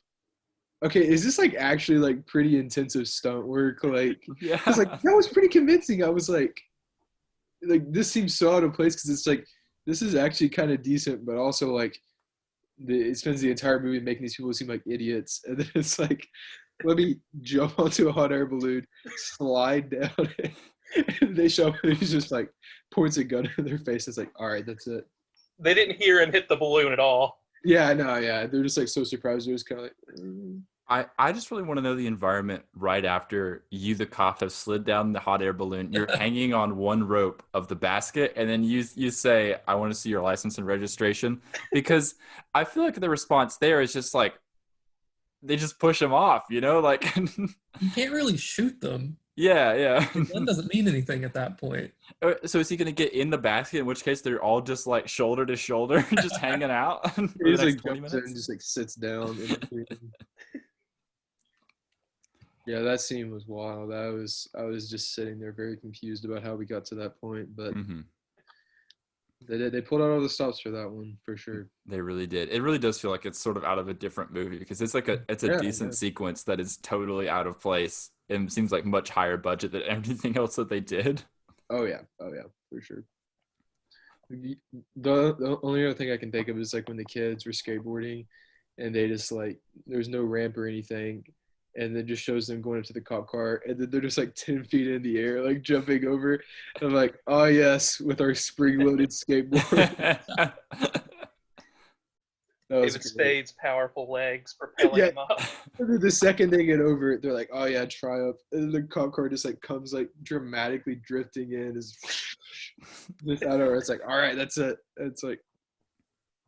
Speaker 4: okay, is this like actually like pretty intensive stunt work? Like,
Speaker 1: Yeah.
Speaker 4: I was like, that was pretty convincing. I was like this seems so out of place because it's like this is actually kind of decent, but also like it spends the entire movie making these people seem like idiots, and then it's like, let me jump onto a hot air balloon, slide down it, and they show up and he's just like points a gun in their face. It's like, all right, that's it.
Speaker 2: They didn't hear him hit the balloon at all.
Speaker 4: Yeah, no, yeah, they're just like so surprised. They're just kind of like.
Speaker 1: I just really want to know the environment right after you, the cop, have slid down the hot air balloon. You're hanging on one rope of the basket, and then you say, I want to see your license and registration. Because I feel like the response there is just like, they just push him off, like.
Speaker 3: You can't really shoot them.
Speaker 1: Yeah.
Speaker 3: That doesn't mean anything at that point.
Speaker 1: So is he going to get in the basket, in which case they're all just like shoulder to shoulder, just hanging out for
Speaker 4: He
Speaker 1: the next
Speaker 4: just like
Speaker 1: 20
Speaker 4: jumps in
Speaker 1: minutes?
Speaker 4: and just like sits down in between. Yeah, that scene was wild. I was just sitting there very confused about how we got to that point, but they pulled out all the stops for that one for sure.
Speaker 1: They really did. It really does feel like it's sort of out of a different movie because it's like a decent sequence that is totally out of place and seems like much higher budget than everything else that they did.
Speaker 4: Oh yeah, for sure. The only other thing I can think of is like when the kids were skateboarding and they just like there's no ramp or anything. And then just shows them going into the cop car, and then they're just like 10 feet in the air, like jumping over. And I'm like, oh yes, with our spring-loaded skateboard.
Speaker 2: David Spade's powerful legs propelling him up.
Speaker 4: And then the second they get over it, they're like, oh yeah, triumph. And then the cop car just like comes like dramatically drifting in, is just out of it. It's like, all right, that's it. It's like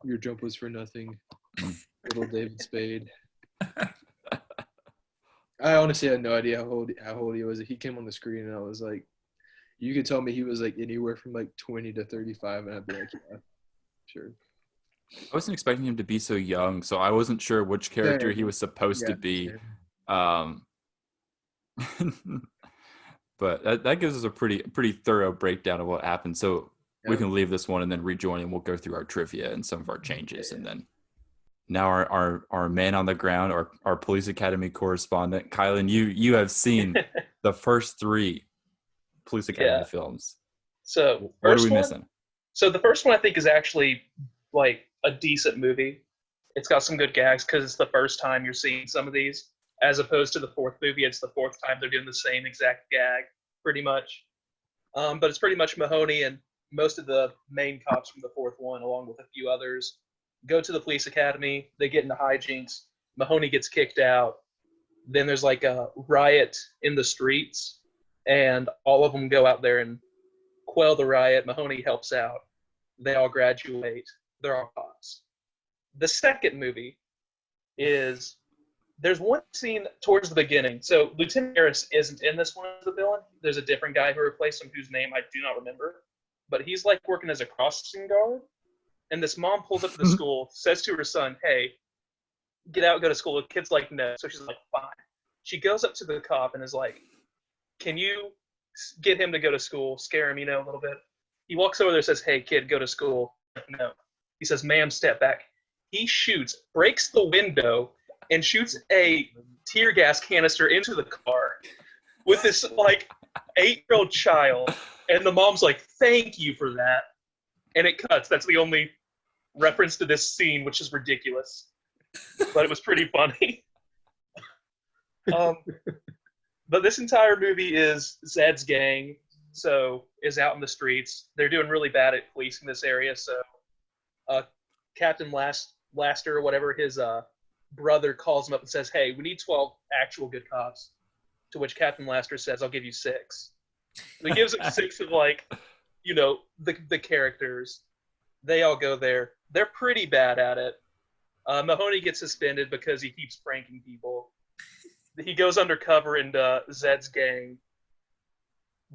Speaker 4: your jump was for nothing, little David Spade. I honestly had no idea how old he was. He came on the screen and I was like, you could tell me he was like anywhere from like 20 to 35, and I'd be like, yeah, sure.
Speaker 1: I wasn't expecting him to be so young, so I wasn't sure which character he was supposed to be. But that gives us a pretty thorough breakdown of what happened. So we can leave this one and then rejoin, and we'll go through our trivia and some of our changes, and then. Now our man on the ground, our Police Academy correspondent, Kylan, you have seen the first 3 Police Academy films.
Speaker 2: So
Speaker 1: what are we missing?
Speaker 2: So the first one I think is actually like a decent movie. It's got some good gags because it's the first time you're seeing some of these, as opposed to the 4th movie. It's the 4th time they're doing the same exact gag, pretty much. But it's pretty much Mahoney and most of the main cops from the 4th one, along with a few others, go to the police academy. They get into hijinks. Mahoney gets kicked out. Then there's like a riot in the streets, and all of them go out there and quell the riot. Mahoney helps out. They all graduate. They're all cops. The second movie is there's one scene towards the beginning. So Lieutenant Harris isn't in this one as the villain. There's a different guy who replaced him whose name I do not remember. But he's like working as a crossing guard. And this mom pulls up to the school, says to her son, hey, get out, go to school. The kid's like, no. So she's like, fine. She goes up to the cop and is like, can you get him to go to school, scare him, a little bit? He walks over there and says, hey, kid, go to school. No. He says, ma'am, step back. He shoots, breaks the window, and shoots a tear gas canister into the car with this, like, 8-year-old child. And the mom's like, thank you for that. And it cuts. That's the only reference to this scene, which is ridiculous. But it was pretty funny. But this entire movie is Zed's gang, is out in the streets. They're doing really bad at policing this area, so Captain Laster, or whatever, his brother calls him up and says, hey, we need 12 actual good cops. To which Captain Laster says, I'll give you 6. So he gives him 6 of, like, the characters. They all go there. They're pretty bad at it. Mahoney gets suspended because he keeps pranking people. He goes undercover into Zed's gang.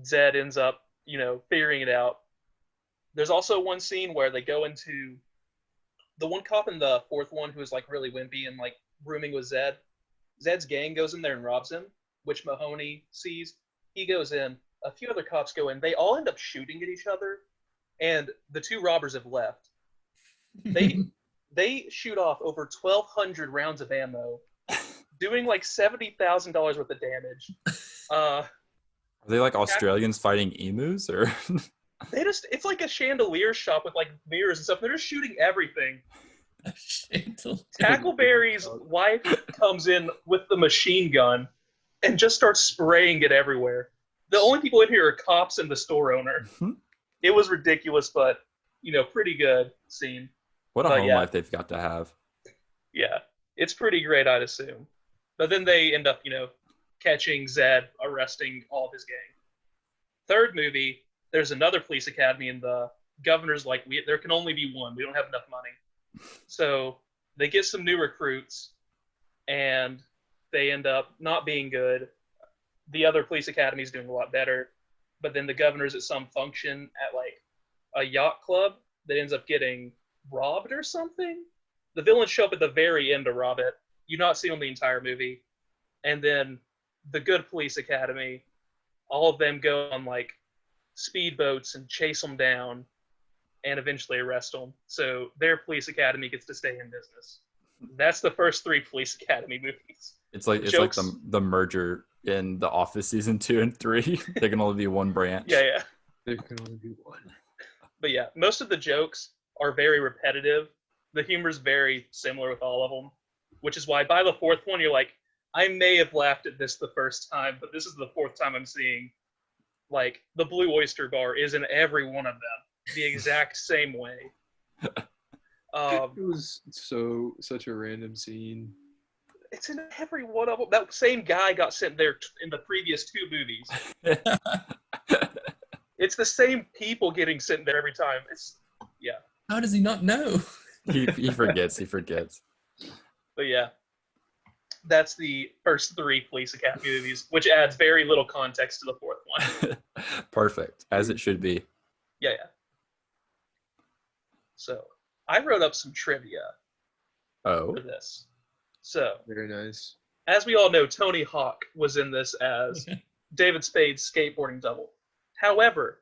Speaker 2: Zed ends up, figuring it out. There's also one scene where they go into the one cop in the fourth one who is like really wimpy and like rooming with Zed. Zed's gang goes in there and robs him, which Mahoney sees. He goes in. A few other cops go in. They all end up shooting at each other, and the 2 robbers have left. They shoot off over 1,200 rounds of ammo, doing like $70,000 worth of damage.
Speaker 1: Are they like Australians fighting emus, or?
Speaker 2: It's like a chandelier shop with like mirrors and stuff. They're just shooting everything. Tackleberry's wife comes in with the machine gun and just starts spraying it everywhere. The only people in here are cops and the store owner. It was ridiculous, but pretty good scene.
Speaker 1: What a home life they've got to have.
Speaker 2: Yeah, it's pretty great, I'd assume. But then they end up, catching Zed, arresting all of his gang. Third movie, there's another police academy, and the governor's like, there can only be one. We don't have enough money. So they get some new recruits, and they end up not being good. The other police academy is doing a lot better. But then the governor's at some function at like a yacht club that ends up getting robbed or something. The villains show up at the very end to rob it. You not see them the entire movie. And then the good police academy, all of them go on like speedboats and chase them down and eventually arrest them. So their police academy gets to stay in business. That's the first 3 police academy movies.
Speaker 1: It's like the merger in The Office season 2 and 3. There can only be one branch.
Speaker 2: Yeah.
Speaker 4: There can only be one.
Speaker 2: But yeah, most of the jokes are very repetitive. The humor's very similar with all of them, which is why by the 4th one, you're like, I may have laughed at this the first time, but this is the 4th time I'm seeing, like, the Blue Oyster Bar is in every one of them, the exact same way.
Speaker 4: It was such a random scene.
Speaker 2: It's in every one of them. That same guy got sent there in the previous 2 movies. It's the same people getting sent there every time. Yeah.
Speaker 3: How does he not know?
Speaker 1: He forgets.
Speaker 2: But yeah, that's the first 3 Police Academy movies, which adds very little context to the 4th one.
Speaker 1: Perfect, as it should be.
Speaker 2: Yeah. So I wrote up some trivia for this. So
Speaker 4: very nice.
Speaker 2: As we all know, Tony Hawk was in this as David Spade's skateboarding double. However,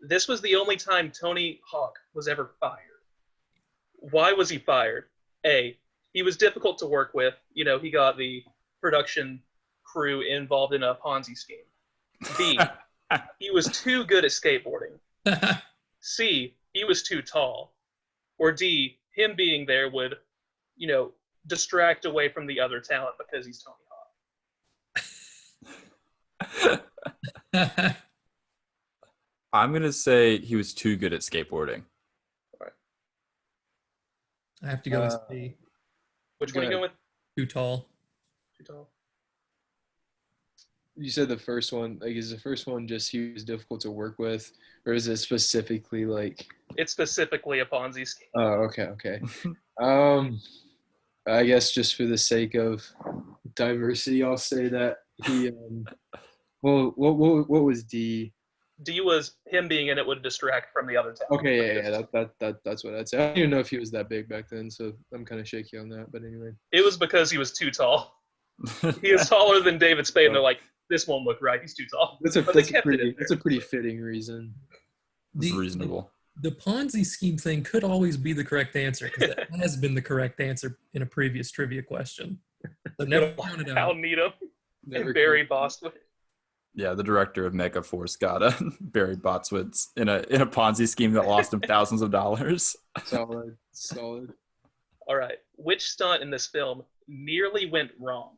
Speaker 2: this was the only time Tony Hawk was ever fired. Why was he fired? A, he was difficult to work with. He got the production crew involved in a Ponzi scheme. B, he was too good at skateboarding. C, he was too tall. Or D, him being there would, distract away from the other talent because he's Tony Hawk.
Speaker 1: I'm going to say he was too good at skateboarding.
Speaker 2: All right.
Speaker 3: I have to go with C.
Speaker 2: Which one are you going with?
Speaker 3: Too tall.
Speaker 2: Too tall.
Speaker 4: You said the first one, like, is the first one just he was difficult to work with, or is it specifically like?
Speaker 2: It's specifically a Ponzi scheme.
Speaker 4: Oh, okay. I guess just for the sake of diversity, I'll say that he. Well, what was D?
Speaker 2: D was him being in it would distract from the other talent.
Speaker 4: Okay, yeah, that's what I'd say. I don't even know if he was that big back then, so I'm kind of shaky on that. But anyway,
Speaker 2: it was because he was too tall. He is taller than David Spade, and they're like, this won't look right. He's too tall.
Speaker 4: That's a pretty fitting reason.
Speaker 1: It's reasonable.
Speaker 3: The Ponzi scheme thing could always be the correct answer because it has been the correct answer in a previous trivia question. So never count it out.
Speaker 2: Al Needham and Barry Bostwick.
Speaker 1: Yeah, the director of Mega Force got Barry Botswitz in a Ponzi scheme that lost him thousands of dollars.
Speaker 4: Solid.
Speaker 2: All right. Which stunt in this film nearly went wrong?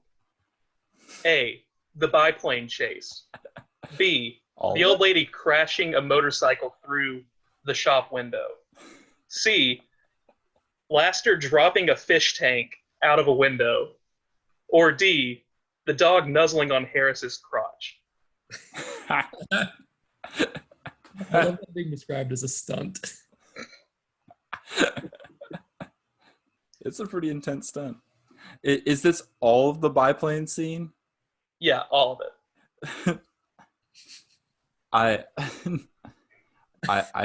Speaker 2: A, the biplane chase. B, the old lady crashing a motorcycle through the shop window. C, Laster dropping a fish tank out of a window. Or D, the dog nuzzling on Harris's crotch.
Speaker 3: I love that being described as a stunt.
Speaker 1: It's a pretty intense stunt. Is this all of the biplane scene?
Speaker 2: Yeah, all of it.
Speaker 1: I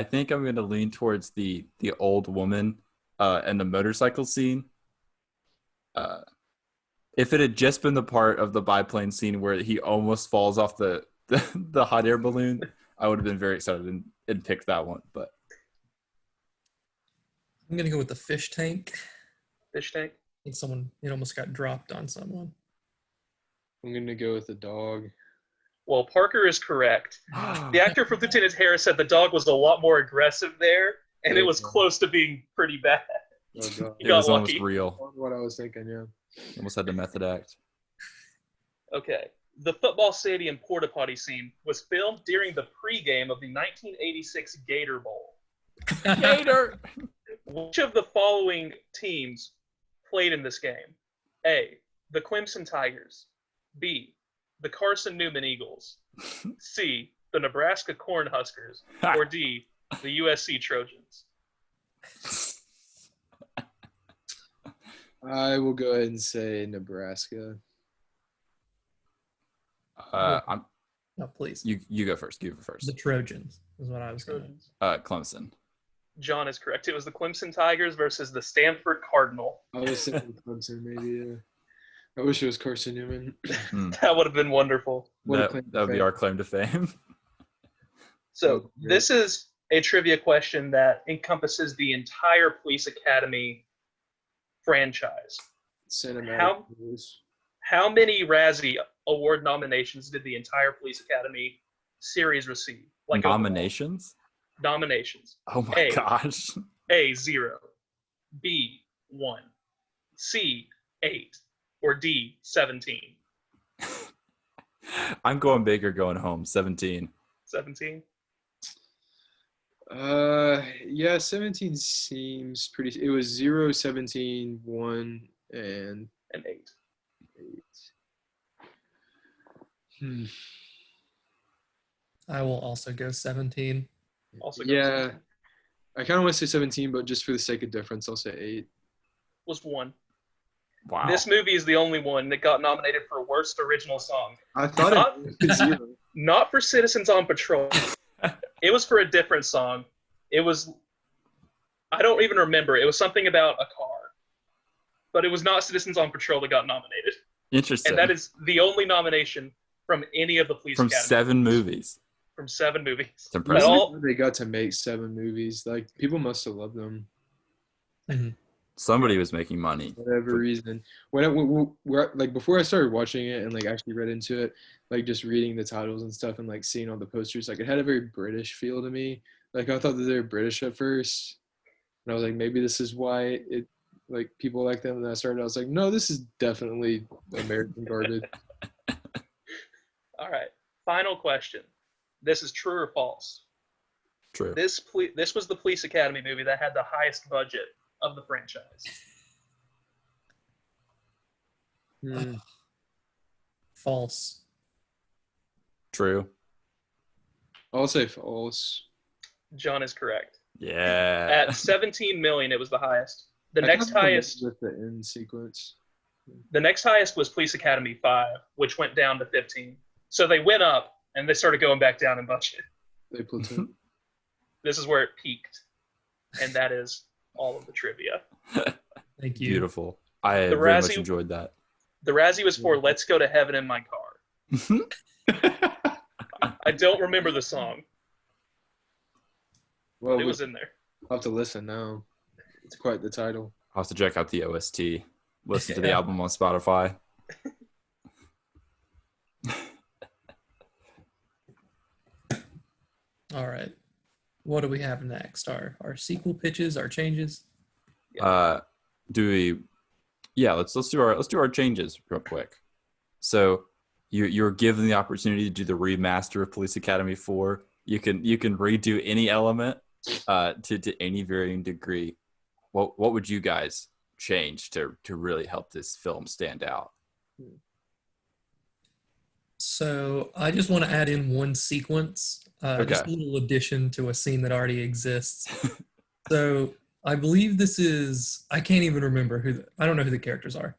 Speaker 1: think I'm going to lean towards the old woman and the motorcycle scene. If it had just been the part of the biplane scene where he almost falls off the hot air balloon, I would have been very excited and picked that one. But
Speaker 3: I'm going to go with the fish tank.
Speaker 2: Fish tank?
Speaker 3: I think it almost got dropped on someone.
Speaker 4: I'm going to go with the dog.
Speaker 2: Well, Parker is correct. The actor for Lieutenant Harris said the dog was a lot more aggressive there, and it was close to being pretty bad.
Speaker 4: Oh, God.
Speaker 1: it was almost real.
Speaker 4: What I was thinking, yeah.
Speaker 1: Almost had to method act.
Speaker 2: Okay. The football stadium porta potty scene was filmed during the pregame of the 1986 Gator Bowl.
Speaker 1: Gator!
Speaker 2: Which of the following teams played in this game? A, the Clemson Tigers. B, the Carson Newman Eagles. C, the Nebraska Cornhuskers. Or D, the USC Trojans.
Speaker 4: I will go ahead and say Nebraska.
Speaker 3: No, please.
Speaker 1: You go first. You go first.
Speaker 3: The Trojans is what I was going to.
Speaker 1: Clemson.
Speaker 2: John is correct. It was the Clemson Tigers versus the Stanford Cardinal.
Speaker 4: I was saying Clemson, maybe. Yeah. I wish it was Carson Newman.
Speaker 2: That would have been wonderful.
Speaker 1: That would be our claim to fame.
Speaker 2: So this is a trivia question that encompasses the entire Police Academy franchise.
Speaker 4: Cinematic.
Speaker 2: How many Razzie Award nominations did the entire Police Academy series receive? Like
Speaker 1: nominations?
Speaker 2: Nominations.
Speaker 1: Oh my gosh.
Speaker 2: A, 0. B, 1. C, 8. Or D, 17.
Speaker 1: I'm going big or going home. 17.
Speaker 2: 17?
Speaker 4: Yeah, 17 seems pretty. It was 0, 17, 1, and
Speaker 2: 8.
Speaker 3: I will also go 17.
Speaker 2: Also
Speaker 4: yeah,
Speaker 2: 17.
Speaker 4: I kind of want to say 17, but just for the sake of difference, I'll say 8.
Speaker 2: Was 1.
Speaker 1: Wow.
Speaker 2: This movie is the only one that got nominated for Worst Original Song.
Speaker 4: I thought it was 0.
Speaker 2: Not for Citizens on Patrol. It was for a different song. It was, I don't even remember. It was something about a car. But it was not Citizens on Patrol that got nominated.
Speaker 1: Interesting.
Speaker 2: And that is the only nomination from any of the Police Academy.
Speaker 1: From 7 movies.
Speaker 2: From 7 movies.
Speaker 1: It's impressive.
Speaker 4: They got to make 7 movies. Like, people must have loved them.
Speaker 3: Mm-hmm.
Speaker 1: Somebody was making money.
Speaker 4: Whatever reason. Like, before I started watching it and, like, actually read into it, like, just reading the titles and stuff and, like, seeing all the posters, like, it had a very British feel to me. Like, I thought that they were British at first. And I was like, maybe this is why it, like, people like them. And I was like, no, this is definitely American garbage.
Speaker 2: All right. Final question. This is true or false?
Speaker 1: True.
Speaker 2: This was the Police Academy movie that had the highest budget of the franchise.
Speaker 3: False.
Speaker 1: True.
Speaker 4: I'll say false.
Speaker 2: John is correct.
Speaker 1: Yeah.
Speaker 2: At 17 million, it was the highest. The next highest
Speaker 4: with the end sequence.
Speaker 2: The next highest was Police Academy 5, which went down to 15. So they went up and they started going back down in budget.
Speaker 4: They platoon.
Speaker 2: This is where it peaked, and that is all of the trivia.
Speaker 3: Thank you.
Speaker 1: Beautiful. I very much enjoyed that.
Speaker 2: The Razzie was for "Let's Go to Heaven in My Car." I don't remember the song.
Speaker 4: Well,
Speaker 2: it was in there.
Speaker 4: I'll have to listen now. It's quite the title.
Speaker 1: I'll have to check out the OST. Listen to the album on Spotify.
Speaker 3: All right. What do we have next? Our sequel pitches, our changes.
Speaker 1: Do we? Yeah, let's do our changes real quick. So you're given the opportunity to do the remaster of Police Academy 4. You can redo any element to any varying degree. What would you guys change to really help this film stand out?
Speaker 3: So I just want to add in one sequence, just a
Speaker 1: Okay.
Speaker 3: little addition to a scene that already exists. So I believe this is, I can't even remember I don't know who the characters are.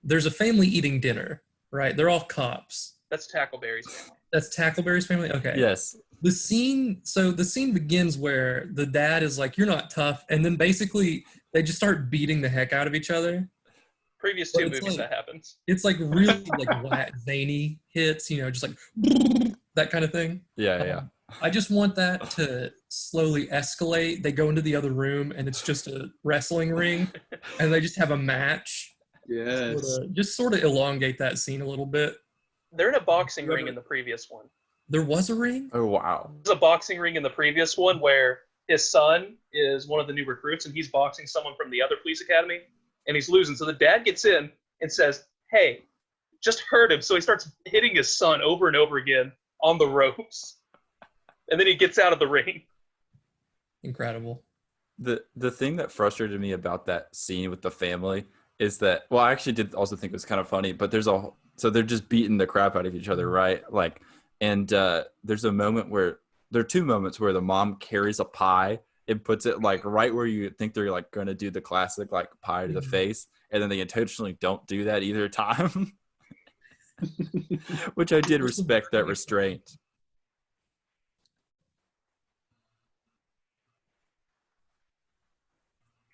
Speaker 3: There's a family eating dinner, right? They're all cops.
Speaker 2: That's Tackleberry's family.
Speaker 3: That's Tackleberry's family? Okay.
Speaker 1: Yes.
Speaker 3: The scene begins where the dad is like, "You're not tough," and then basically they just start beating the heck out of each other.
Speaker 2: Previous
Speaker 3: But
Speaker 2: two
Speaker 3: it's
Speaker 2: movies
Speaker 3: like-
Speaker 2: that happens.
Speaker 3: It's like really like zany hits, just like that kind of thing.
Speaker 1: Yeah.
Speaker 3: I just want that to slowly escalate. They go into the other room and it's just a wrestling ring, and they just have a match.
Speaker 4: Yes.
Speaker 3: Just sort of elongate that scene a little bit.
Speaker 2: They're in a boxing ring in the previous one.
Speaker 3: There was a ring?
Speaker 1: Oh wow.
Speaker 2: There's a boxing ring in the previous one where his son is one of the new recruits and he's boxing someone from the other police academy and he's losing. So the dad gets in and says, "Hey, just hurt him." So he starts hitting his son over and over again on the ropes. And then he gets out of the ring.
Speaker 3: Incredible.
Speaker 1: The thing that frustrated me about that scene with the family is that, well, I actually did also think it was kind of funny, but so they're just beating the crap out of each other, right? Like, and there's a moment where there are two moments where the mom carries a pie and puts it like right where you think they're like going to do the classic like pie to the face, and then they intentionally don't do that either time, which I did respect that restraint.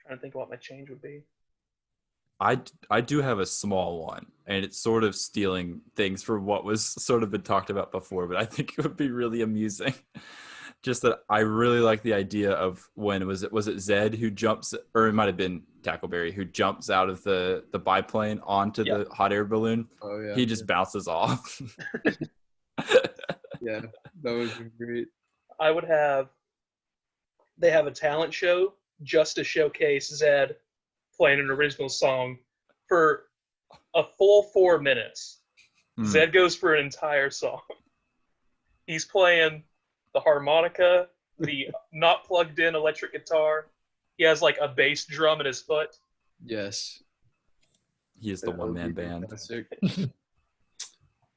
Speaker 2: Trying to think what my change would be.
Speaker 1: I do have a small one, and it's sort of stealing things from what was sort of been talked about before, but I think it would be really amusing. Just that I really like the idea of when was it Zed who jumps, or it might have been Tackleberry who jumps out of the biplane onto the hot air balloon.
Speaker 4: Oh yeah.
Speaker 1: He just bounces off.
Speaker 4: Yeah, that was great.
Speaker 2: I would have, they have a talent show just to showcase Zed playing an original song for a full 4 minutes. Zed goes for an entire song. He's playing the harmonica, the not plugged in electric guitar. He has like a bass drum in his foot.
Speaker 4: Yes.
Speaker 1: He is the one-man band.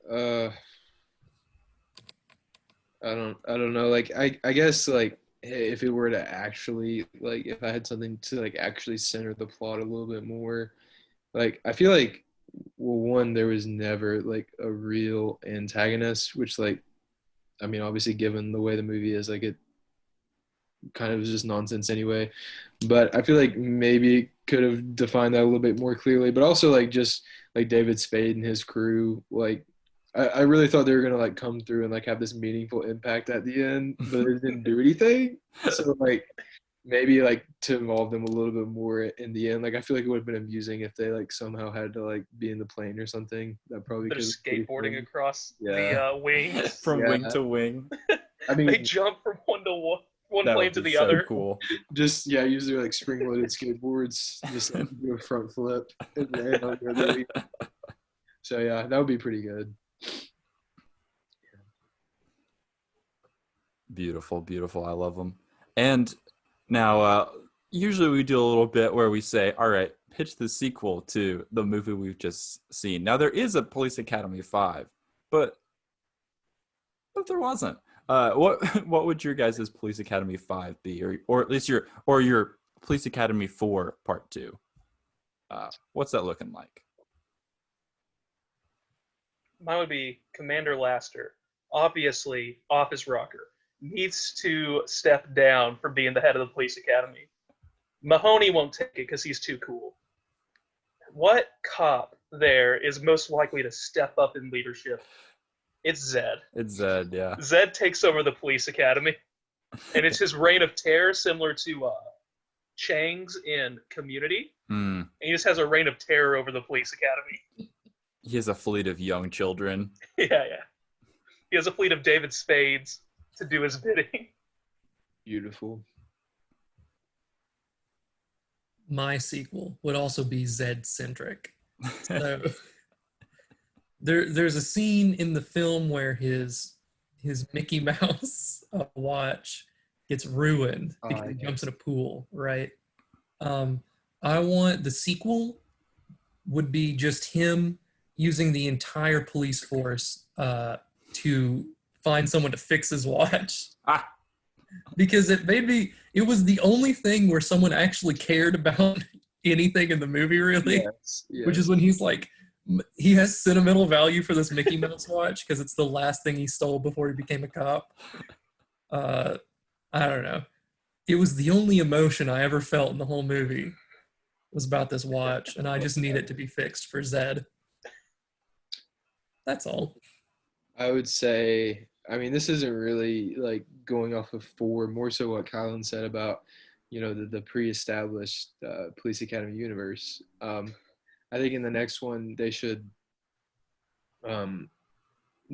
Speaker 4: I don't know. Like I guess like if it were to actually like if I had something to like actually center the plot a little bit more, like I feel like one, there was never like a real antagonist, which like I mean obviously given the way the movie is, like it kind of is just nonsense anyway. But I feel like maybe could have defined that a little bit more clearly. But also like just like David Spade and his crew, like I really thought they were gonna like come through and like have this meaningful impact at the end, but they didn't do anything. So like maybe like to involve them a little bit more in the end. Like I feel like it would have been amusing if they like somehow had to like be in the plane or something. That probably
Speaker 2: They're
Speaker 4: could
Speaker 2: skateboarding across the wings.
Speaker 1: From wing to wing.
Speaker 4: I mean,
Speaker 2: They jump from one
Speaker 1: That
Speaker 2: plane
Speaker 1: would
Speaker 2: to
Speaker 1: be
Speaker 2: the
Speaker 1: so
Speaker 2: other.
Speaker 1: cool.
Speaker 4: just use their like spring-loaded skateboards, just like, do a front flip and land on the other wing. So yeah, that would be pretty good.
Speaker 1: Beautiful, beautiful. I love them. And now, usually we do a little bit where we say, all right, pitch the sequel to the movie we've just seen. Now, there is a Police Academy 5, but there wasn't. What would your guys' Police Academy 5 be? Or at least your Police Academy 4 Part 2? What's that looking like?
Speaker 2: Mine would be Commander Laster. Obviously, office rocker. Needs to step down from being the head of the police academy. Mahoney won't take it because he's too cool. What cop there is most likely to step up in leadership? It's Zed.
Speaker 1: It's Zed, yeah.
Speaker 2: Zed takes over the police academy, and it's his reign of terror, similar to Chang's in Community. And he just has a reign of terror over the police academy.
Speaker 1: He has a fleet of young children.
Speaker 2: Yeah. He has a fleet of David Spades to do his bidding.
Speaker 4: Beautiful.
Speaker 3: My sequel would also be Z-centric. So there's a scene in the film where his Mickey Mouse watch gets ruined because he jumps in a pool, right? I want the sequel would be just him using the entire police force to find someone to fix his watch. Because it was the only thing where someone actually cared about anything in the movie, really.
Speaker 4: Yes.
Speaker 3: Which is when he's like, he has sentimental value for this Mickey Mouse watch because it's the last thing he stole before he became a cop. I don't know. It was the only emotion I ever felt in the whole movie was about this watch, and I just need it to be fixed for Zed. That's all.
Speaker 4: I would say, I mean, this isn't really like going off of 4, more so what Kylan said about, the pre-established Police Academy universe. I think in the next one they should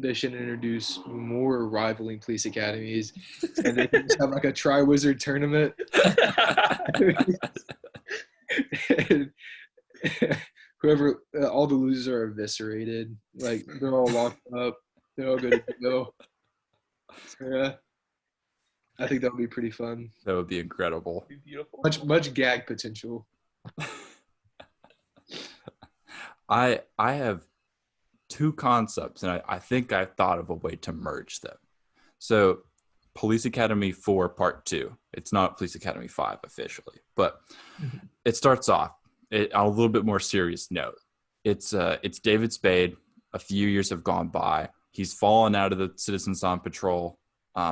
Speaker 4: introduce more rivaling police academies, and they can just have like a Tri-Wizard tournament. And whoever, all the losers are eviscerated. Like they're all locked up. They're all good to go. So, yeah, I think that would be pretty fun.
Speaker 1: That would be incredible.
Speaker 2: Be beautiful.
Speaker 4: Much gag potential.
Speaker 1: I have 2 concepts, and I think I thought of a way to merge them. So, Police Academy 4 Part 2. It's not Police Academy 5 officially, but it starts off on a little bit more serious note. It's David Spade. A few years have gone by. He's fallen out of the Citizens on Patrol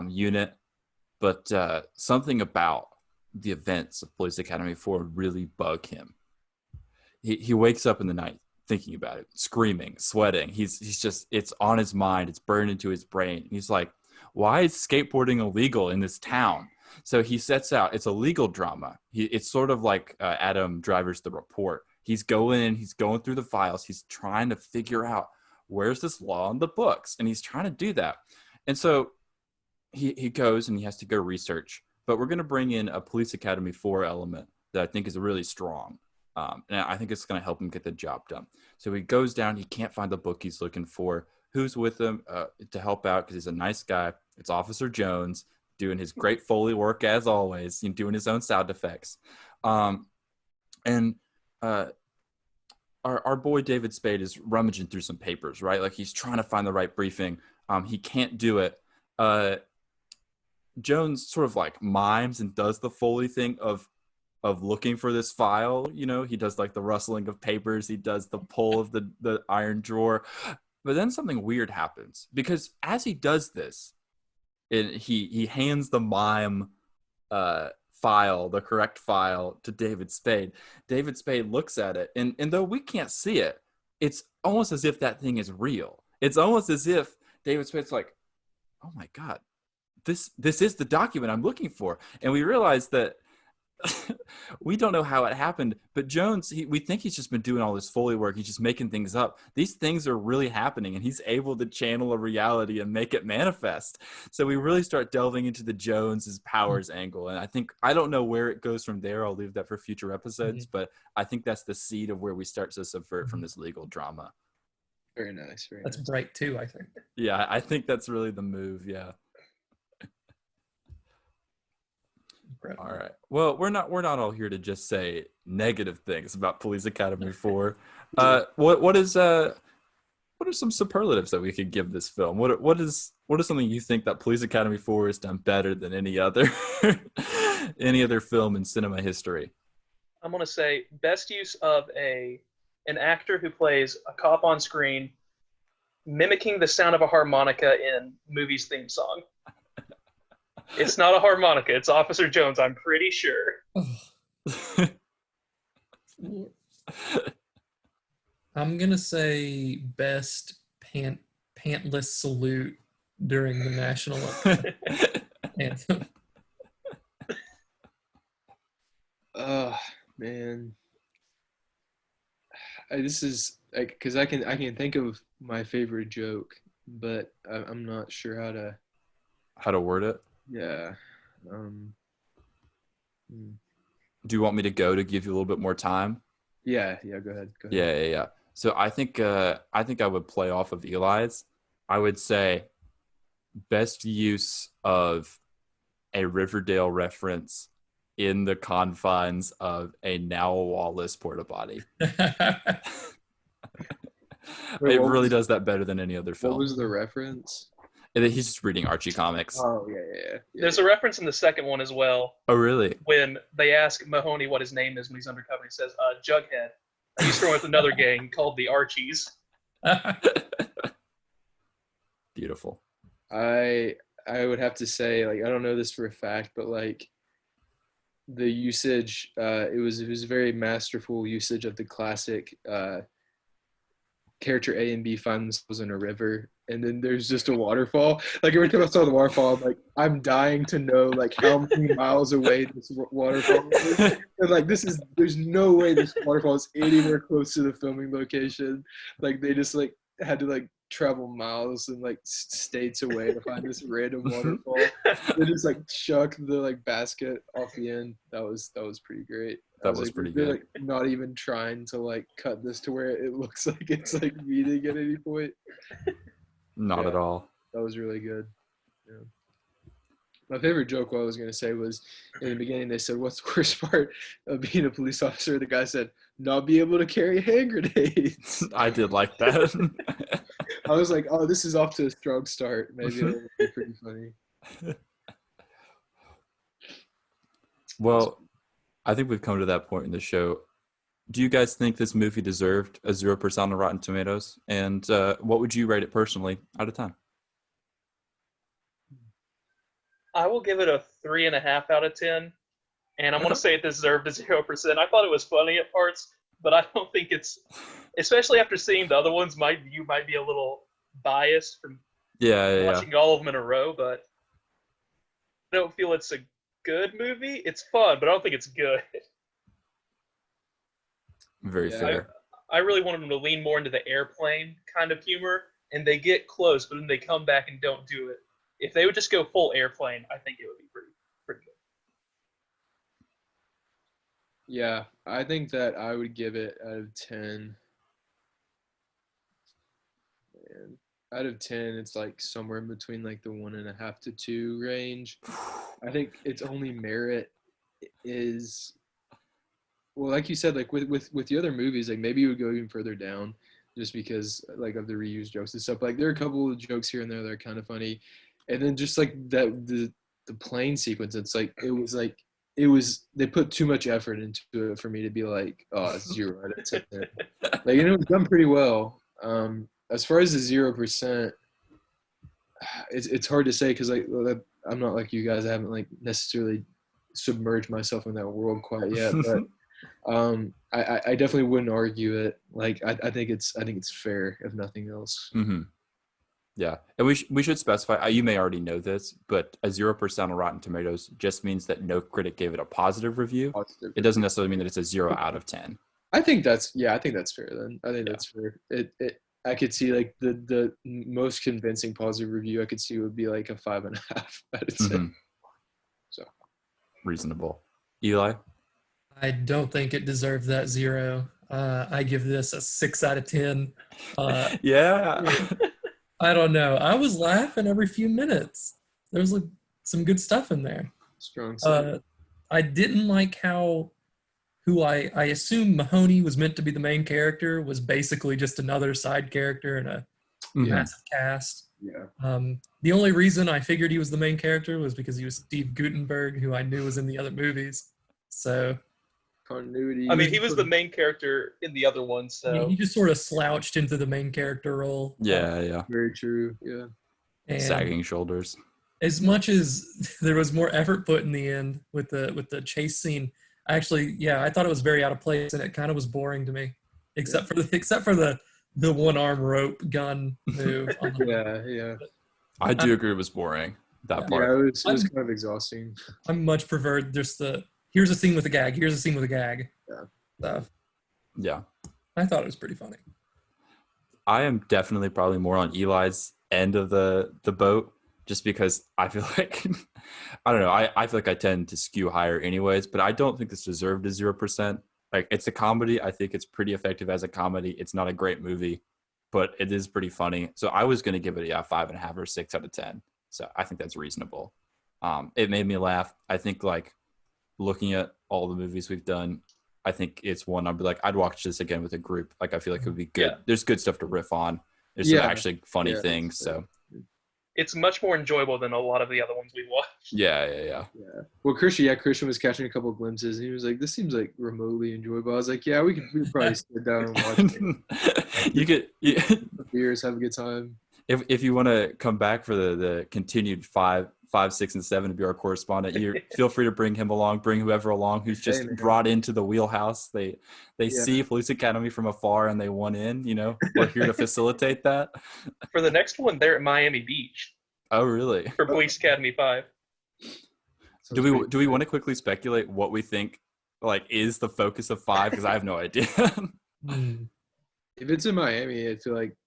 Speaker 1: unit, but something about the events of Police Academy 4 really bug him. He wakes up in the night thinking about it, screaming, sweating. He's just, it's on his mind. It's burned into his brain. He's like, why is skateboarding illegal in this town? So he sets out, it's a legal drama. It's sort of like Adam Driver's The Report. He's going through the files. He's trying to figure out where's this law in the books. And he's trying to do that. And so he goes and he has to go research. But we're going to bring in a Police Academy 4 element that I think is really strong. And I think it's going to help him get the job done. So he goes down. He can't find the book he's looking for. Who's with him to help out because he's a nice guy. It's Officer Jones doing his great Foley work as always, doing his own sound effects. And our boy David Spade is rummaging through some papers, right? Like he's trying to find the right briefing. He can't do it. Jones sort of like mimes and does the Foley thing of looking for this file. He does like the rustling of papers. He does the pull of the iron drawer. But then something weird happens because as he does this, he hands the mime file, the correct file, to David Spade. David Spade looks at it, and though we can't see it, it's almost as if that thing is real. It's almost as if David Spade's like, oh my God, this is the document I'm looking for. And we realize that we don't know how it happened, but Jones, we think he's just been doing all this Foley work. He's just making things up. These things are really happening, and he's able to channel a reality and make it manifest. So we really start delving into the Jones's powers angle. And I don't know where it goes from there. I'll leave that for future episodes, but I think that's the seed of where we start to subvert from this legal drama.
Speaker 4: Very nice.
Speaker 3: That's Bright too, I think.
Speaker 1: Yeah, I think that's really the move. Yeah. All right. Well, we're not all here to just say negative things about Police Academy 4. What are some superlatives that we could give this film? What is something you think that Police Academy 4 has done better than any other film in cinema history?
Speaker 2: I'm gonna say best use of an actor who plays a cop on screen, mimicking the sound of a harmonica in movie's theme song. It's not a harmonica. It's Officer Jones, I'm pretty sure.
Speaker 3: I'm going to say best pantless salute during the national anthem.
Speaker 4: Man. This is like, because I can think of my favorite joke, but I'm not sure how to
Speaker 1: word it.
Speaker 4: Yeah.
Speaker 1: Do you want me to go to give you a little bit more time?
Speaker 4: Yeah, go ahead.
Speaker 1: Yeah. So I think I would play off of Eli's. I would say best use of a Riverdale reference in the confines of a now Wallace porta potty.
Speaker 4: Wait,
Speaker 1: It really does that better than any other film.
Speaker 4: What was the reference?
Speaker 1: He's just reading Archie comics.
Speaker 4: Oh, yeah.
Speaker 2: There's a reference in the second one as well.
Speaker 1: Oh, really?
Speaker 2: When they ask Mahoney what his name is when he's undercover, he says, Jughead. He's thrown with another gang called the Archies.
Speaker 1: Beautiful.
Speaker 4: I would have to say, like, I don't know this for a fact, but like the usage, it was very masterful usage of the classic character A and B find themselves in a river, and then there's just a waterfall. Like every time I saw the waterfall, I'm like, I'm dying to know like how many miles away this waterfall is. And like there's no way this waterfall is anywhere close to the filming location. Like they just like had to like travel miles and like states away to find this random waterfall. They just like chuck the like basket off the end. That was pretty great.
Speaker 1: That was
Speaker 4: like,
Speaker 1: pretty
Speaker 4: they're,
Speaker 1: good.
Speaker 4: Like not even trying to like cut this to where it looks like it's like meeting at any point.
Speaker 1: Not at all.
Speaker 4: That was really good. Yeah. My favorite joke, what I was going to say, was in the beginning they said, "What's the worst part of being a police officer?" The guy said, "Not be able to carry hand grenades."
Speaker 1: I did like that.
Speaker 4: I was like, "Oh, this is off to a strong start. Maybe it'll be pretty funny."
Speaker 1: Well, I think we've come to that point in the show. Do you guys think this movie deserved a 0% on Rotten Tomatoes? And what would you rate it personally out of 10?
Speaker 2: I will give it a 3.5 out of 10. And I'm going to say it deserved a 0%. I thought it was funny at parts, but I don't think it's, especially after seeing the other ones, my view might be a little biased from watching all of them in a row, but I don't feel it's a good movie. It's fun, but I don't think it's good.
Speaker 1: Very fair.
Speaker 2: I really wanted them to lean more into the airplane kind of humor, and they get close, but then they come back and don't do it. If they would just go full airplane, I think it would be pretty good.
Speaker 4: Yeah, I think that I would give it out of 10. And out of 10, it's like somewhere in between like the 1.5 to 2 range. I think its only merit is, well, like you said, like with the other movies, like maybe you would go even further down just because like of the reused jokes and stuff. Like there are a couple of jokes here and there that are kind of funny. And then just like that the plane sequence, it's like it was they put too much effort into it for me to be like, oh, 0 out of 10. Like, and it was done pretty well. As far as the 0%, it's hard to say because like I'm not like you guys. I haven't like necessarily submerged myself in that world quite yet, but I definitely wouldn't argue it. Like I think it's fair if nothing else.
Speaker 1: Mm-hmm. Yeah, and we should specify. You may already know this, but a 0% on Rotten Tomatoes just means that no critic gave it a positive review. It doesn't necessarily mean that it's a 0 out of 10.
Speaker 4: I think that's fair then. I think that's fair. I could see like the most convincing positive review I could see would be like a 5.5 out of 10.
Speaker 1: Mm-hmm.
Speaker 4: So
Speaker 1: reasonable. Eli?
Speaker 3: I don't think it deserved that 0. I give this a 6 out of 10.
Speaker 1: Yeah.
Speaker 3: I don't know. I was laughing every few minutes. There was like some good stuff in there.
Speaker 4: Strong.
Speaker 3: I didn't like who I assumed Mahoney was meant to be the main character was basically just another side character in a massive cast.
Speaker 4: Yeah.
Speaker 3: The only reason I figured he was the main character was because he was Steve Guttenberg, who I knew was in the other movies. So
Speaker 4: continuity.
Speaker 2: I mean, he was the main character in the other one, so
Speaker 3: he just sort of slouched into the main character role.
Speaker 1: Yeah.
Speaker 4: Very true. Yeah.
Speaker 3: And
Speaker 1: sagging shoulders.
Speaker 3: As much as there was more effort put in the end with the chase scene, actually, I thought it was very out of place, and it kind of was boring to me, except for the one arm rope gun move.
Speaker 4: Yeah.
Speaker 1: I do agree it was boring. That part.
Speaker 4: Yeah, it was kind of exhausting.
Speaker 3: I much preferred just here's a scene with a gag. Here's a scene with a gag.
Speaker 4: Yeah.
Speaker 3: Stuff.
Speaker 1: Yeah.
Speaker 3: I thought it was pretty funny.
Speaker 1: I am definitely probably more on Eli's end of the boat. just because I feel like I don't know. I feel like I tend to skew higher anyways, but I don't think this deserved a 0%. Like it's a comedy. I think it's pretty effective as a comedy. It's not a great movie, but it is pretty funny. So I was gonna give it 5.5 or 6 out of 10. So I think that's reasonable. It made me laugh. I think like looking at all the movies we've done, I think it's one I'd be like, I'd watch this again with a group. Like I feel like it would be good.
Speaker 2: Yeah.
Speaker 1: There's good stuff to riff on. There's some actually funny things. So
Speaker 2: it's much more enjoyable than a lot of the other ones we watched.
Speaker 1: Yeah.
Speaker 4: Well, Christian was catching a couple of glimpses, and he was like, "This seems like remotely enjoyable." I was like, "Yeah, we could probably sit down and watch it.
Speaker 1: You could
Speaker 4: beers, have a good time."
Speaker 1: If you want to come back for the continued 5, 6, and 7 to be our correspondent, you feel free to bring him along, bring whoever along who's just brought into the wheelhouse. They see Police Academy from afar and they want in. We're here to facilitate that.
Speaker 2: For the next one, they're at Miami Beach.
Speaker 1: Oh, really?
Speaker 2: For Police Academy 5.
Speaker 1: Do we want to quickly speculate what we think like is the focus of 5? Because I have no idea.
Speaker 4: If it's in Miami, I feel like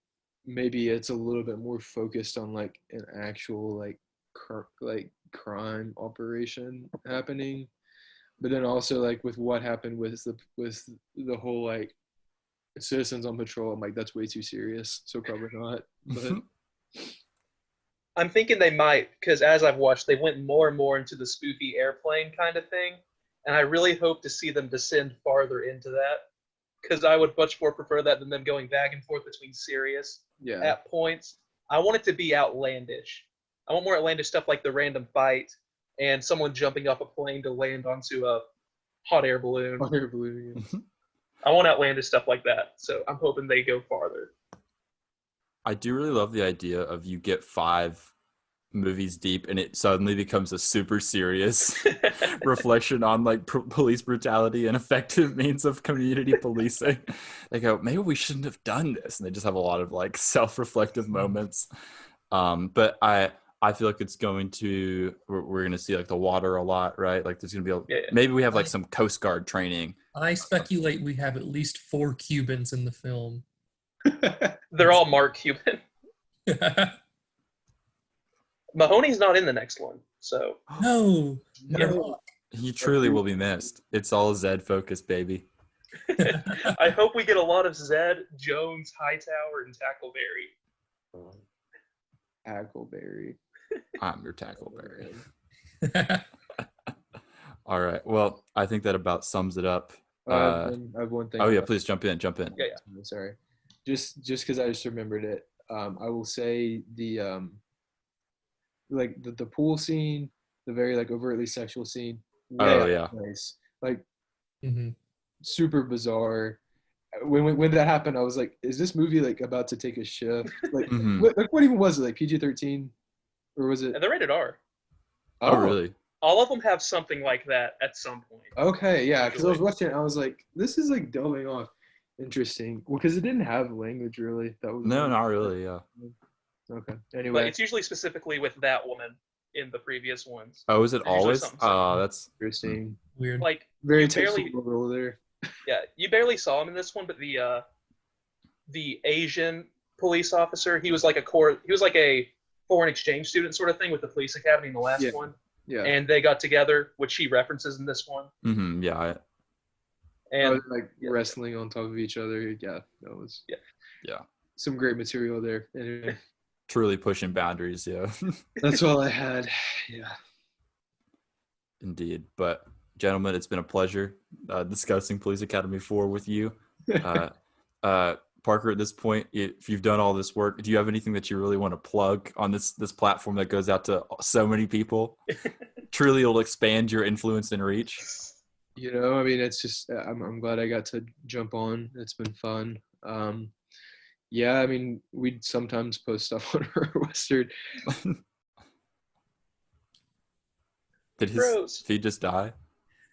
Speaker 4: maybe it's a little bit more focused on like an actual like crime operation happening, but then also like with what happened with the whole like citizens on patrol, I'm like, that's way too serious, so probably not. But
Speaker 2: I'm thinking they might, because as I've watched, they went more and more into the spoofy airplane kind of thing, and I really hope to see them descend farther into that, because I would much more prefer that than them going back and forth between serious at points. I want it to be outlandish. I want more outlandish stuff like the random fight and someone jumping off a plane to land onto a hot air balloon. I want outlandish stuff like that, so I'm hoping they go farther.
Speaker 1: I do really love the idea of you get 5 movies deep and it suddenly becomes a super serious reflection on like police brutality and effective means of community policing. They go, maybe we shouldn't have done this, and they just have a lot of like self-reflective moments. But I feel like it's going to we're going to see like the water a lot, right? Like there's going to be maybe we have like some Coast Guard training.
Speaker 3: I speculate we have at least 4 Cubans in the film.
Speaker 2: They're all Mark Cuban. Mahoney's not in the next one, so
Speaker 3: no.
Speaker 1: He truly will be missed. It's all Zed focused, baby.
Speaker 2: I hope we get a lot of Zed, Jones, Hightower, and Tackleberry.
Speaker 4: Tackleberry.
Speaker 1: I'm your Tackleberry. All right. Well, I think that about sums it up.
Speaker 4: I have one thing.
Speaker 1: Oh yeah, please jump in.
Speaker 2: Yeah.
Speaker 4: Sorry. Just because I just remembered it. I will say the the pool scene, the very like overtly sexual scene. Nice. Like super bizarre. When that happened, I was like, is this movie like about to take a shift? Like, what even was it? Like PG-13, or was it?
Speaker 2: And they're rated R.
Speaker 1: Oh, really?
Speaker 2: All of them have something like that at some point.
Speaker 4: Okay, yeah, because I was watching it, I was like, this is like delving off. Interesting. Well, because it didn't have language really. That was
Speaker 1: no, not really. Yeah.
Speaker 4: Okay. Anyway,
Speaker 2: but it's usually specifically with that woman in the previous ones.
Speaker 1: Oh, is it always? Oh, that's
Speaker 4: interesting.
Speaker 3: Weird.
Speaker 2: Like
Speaker 4: very textual role there.
Speaker 2: Yeah, you barely saw him in this one, but the Asian police officer, he was like a foreign exchange student sort of thing with the police academy in the last one.
Speaker 4: Yeah.
Speaker 2: And they got together, which he references in this one.
Speaker 1: Yeah.
Speaker 2: And
Speaker 4: wrestling on top of each other. Yeah, that was some great material there. Anyway.
Speaker 1: Truly pushing boundaries. Yeah.
Speaker 4: That's all I had. Yeah.
Speaker 1: Indeed. But gentlemen, it's been a pleasure discussing Police Academy 4 with you. Parker, at this point, if you've done all this work, do you have anything that you really want to plug on this platform that goes out to so many people? Truly, it'll expand your influence and reach.
Speaker 4: I mean, it's just I'm glad I got to jump on. It's been fun. Yeah, I mean, we'd sometimes post stuff on our Western.
Speaker 1: Did his feed just die?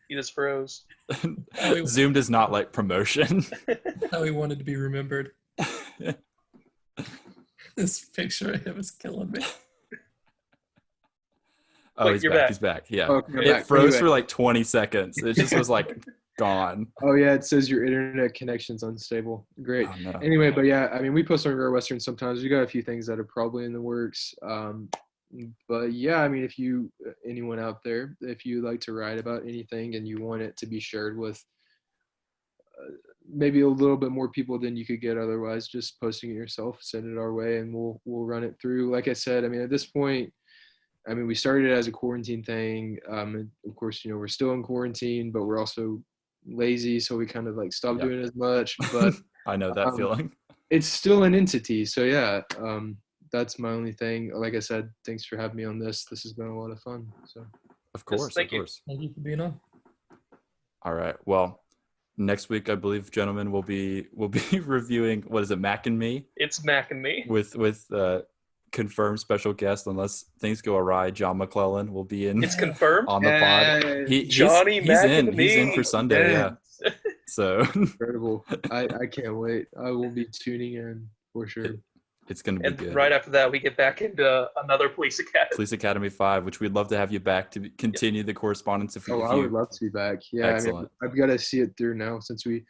Speaker 2: He just froze.
Speaker 1: Zoom does not like promotion.
Speaker 3: How he wanted to be remembered. This picture of him is killing me.
Speaker 1: Oh,
Speaker 2: Wait,
Speaker 1: he's
Speaker 2: you're
Speaker 1: back.
Speaker 2: back.
Speaker 1: He's back. Yeah.
Speaker 4: Okay,
Speaker 1: it froze for like 20 seconds. It just was like gone.
Speaker 4: Oh, yeah. It says your internet connection's unstable. Great.
Speaker 1: Oh, no.
Speaker 4: Anyway, but yeah, I mean, we post on Rare Western sometimes. We got a few things that are probably in the works. But yeah, I mean, if you, anyone out there, if you like to write about anything and you want it to be shared with maybe a little bit more people than you could get otherwise, just posting it yourself, send it our way, and we'll run it through. Like I said, I mean, at this point, I mean, we started it as a quarantine thing. And of course, you know, we're still in quarantine, but we're also lazy, so we kind of like stopped doing as much. But
Speaker 1: I know that feeling.
Speaker 4: It's still an entity. So yeah, that's my only thing. Like I said, thanks for having me on this. This has been a lot of fun. So
Speaker 1: of course,
Speaker 2: thank you.
Speaker 3: Thank you for being on.
Speaker 1: All right. Well, next week, I believe, gentlemen, we'll be reviewing, what is it, Mac and Me?
Speaker 2: It's Mac and Me.
Speaker 1: With confirmed special guest, unless things go awry. John McClellan will be in.
Speaker 2: It's confirmed
Speaker 1: on the pod. He's in for Sunday. Yeah. So
Speaker 4: incredible. I can't wait. I will be tuning in for sure.
Speaker 1: It's going to be good.
Speaker 2: Right after that, we get back into another Police Academy.
Speaker 1: Police Academy 5, which we'd love to have you back to continue the correspondence.
Speaker 4: I would love to be back. Yeah,
Speaker 1: excellent.
Speaker 4: I mean, I've got to see it through now since we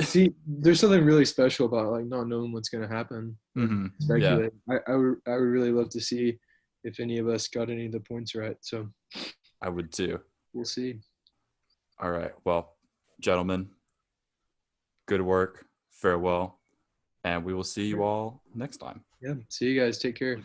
Speaker 4: see. There's something really special about like not knowing what's going to happen.
Speaker 1: Mm-hmm.
Speaker 4: Yeah. I would really love to see if any of us got any of the points right. So
Speaker 1: I would too.
Speaker 4: We'll see.
Speaker 1: All right. Well, gentlemen, good work. Farewell. And we will see you all next time.
Speaker 4: Yeah. See you guys. Take care.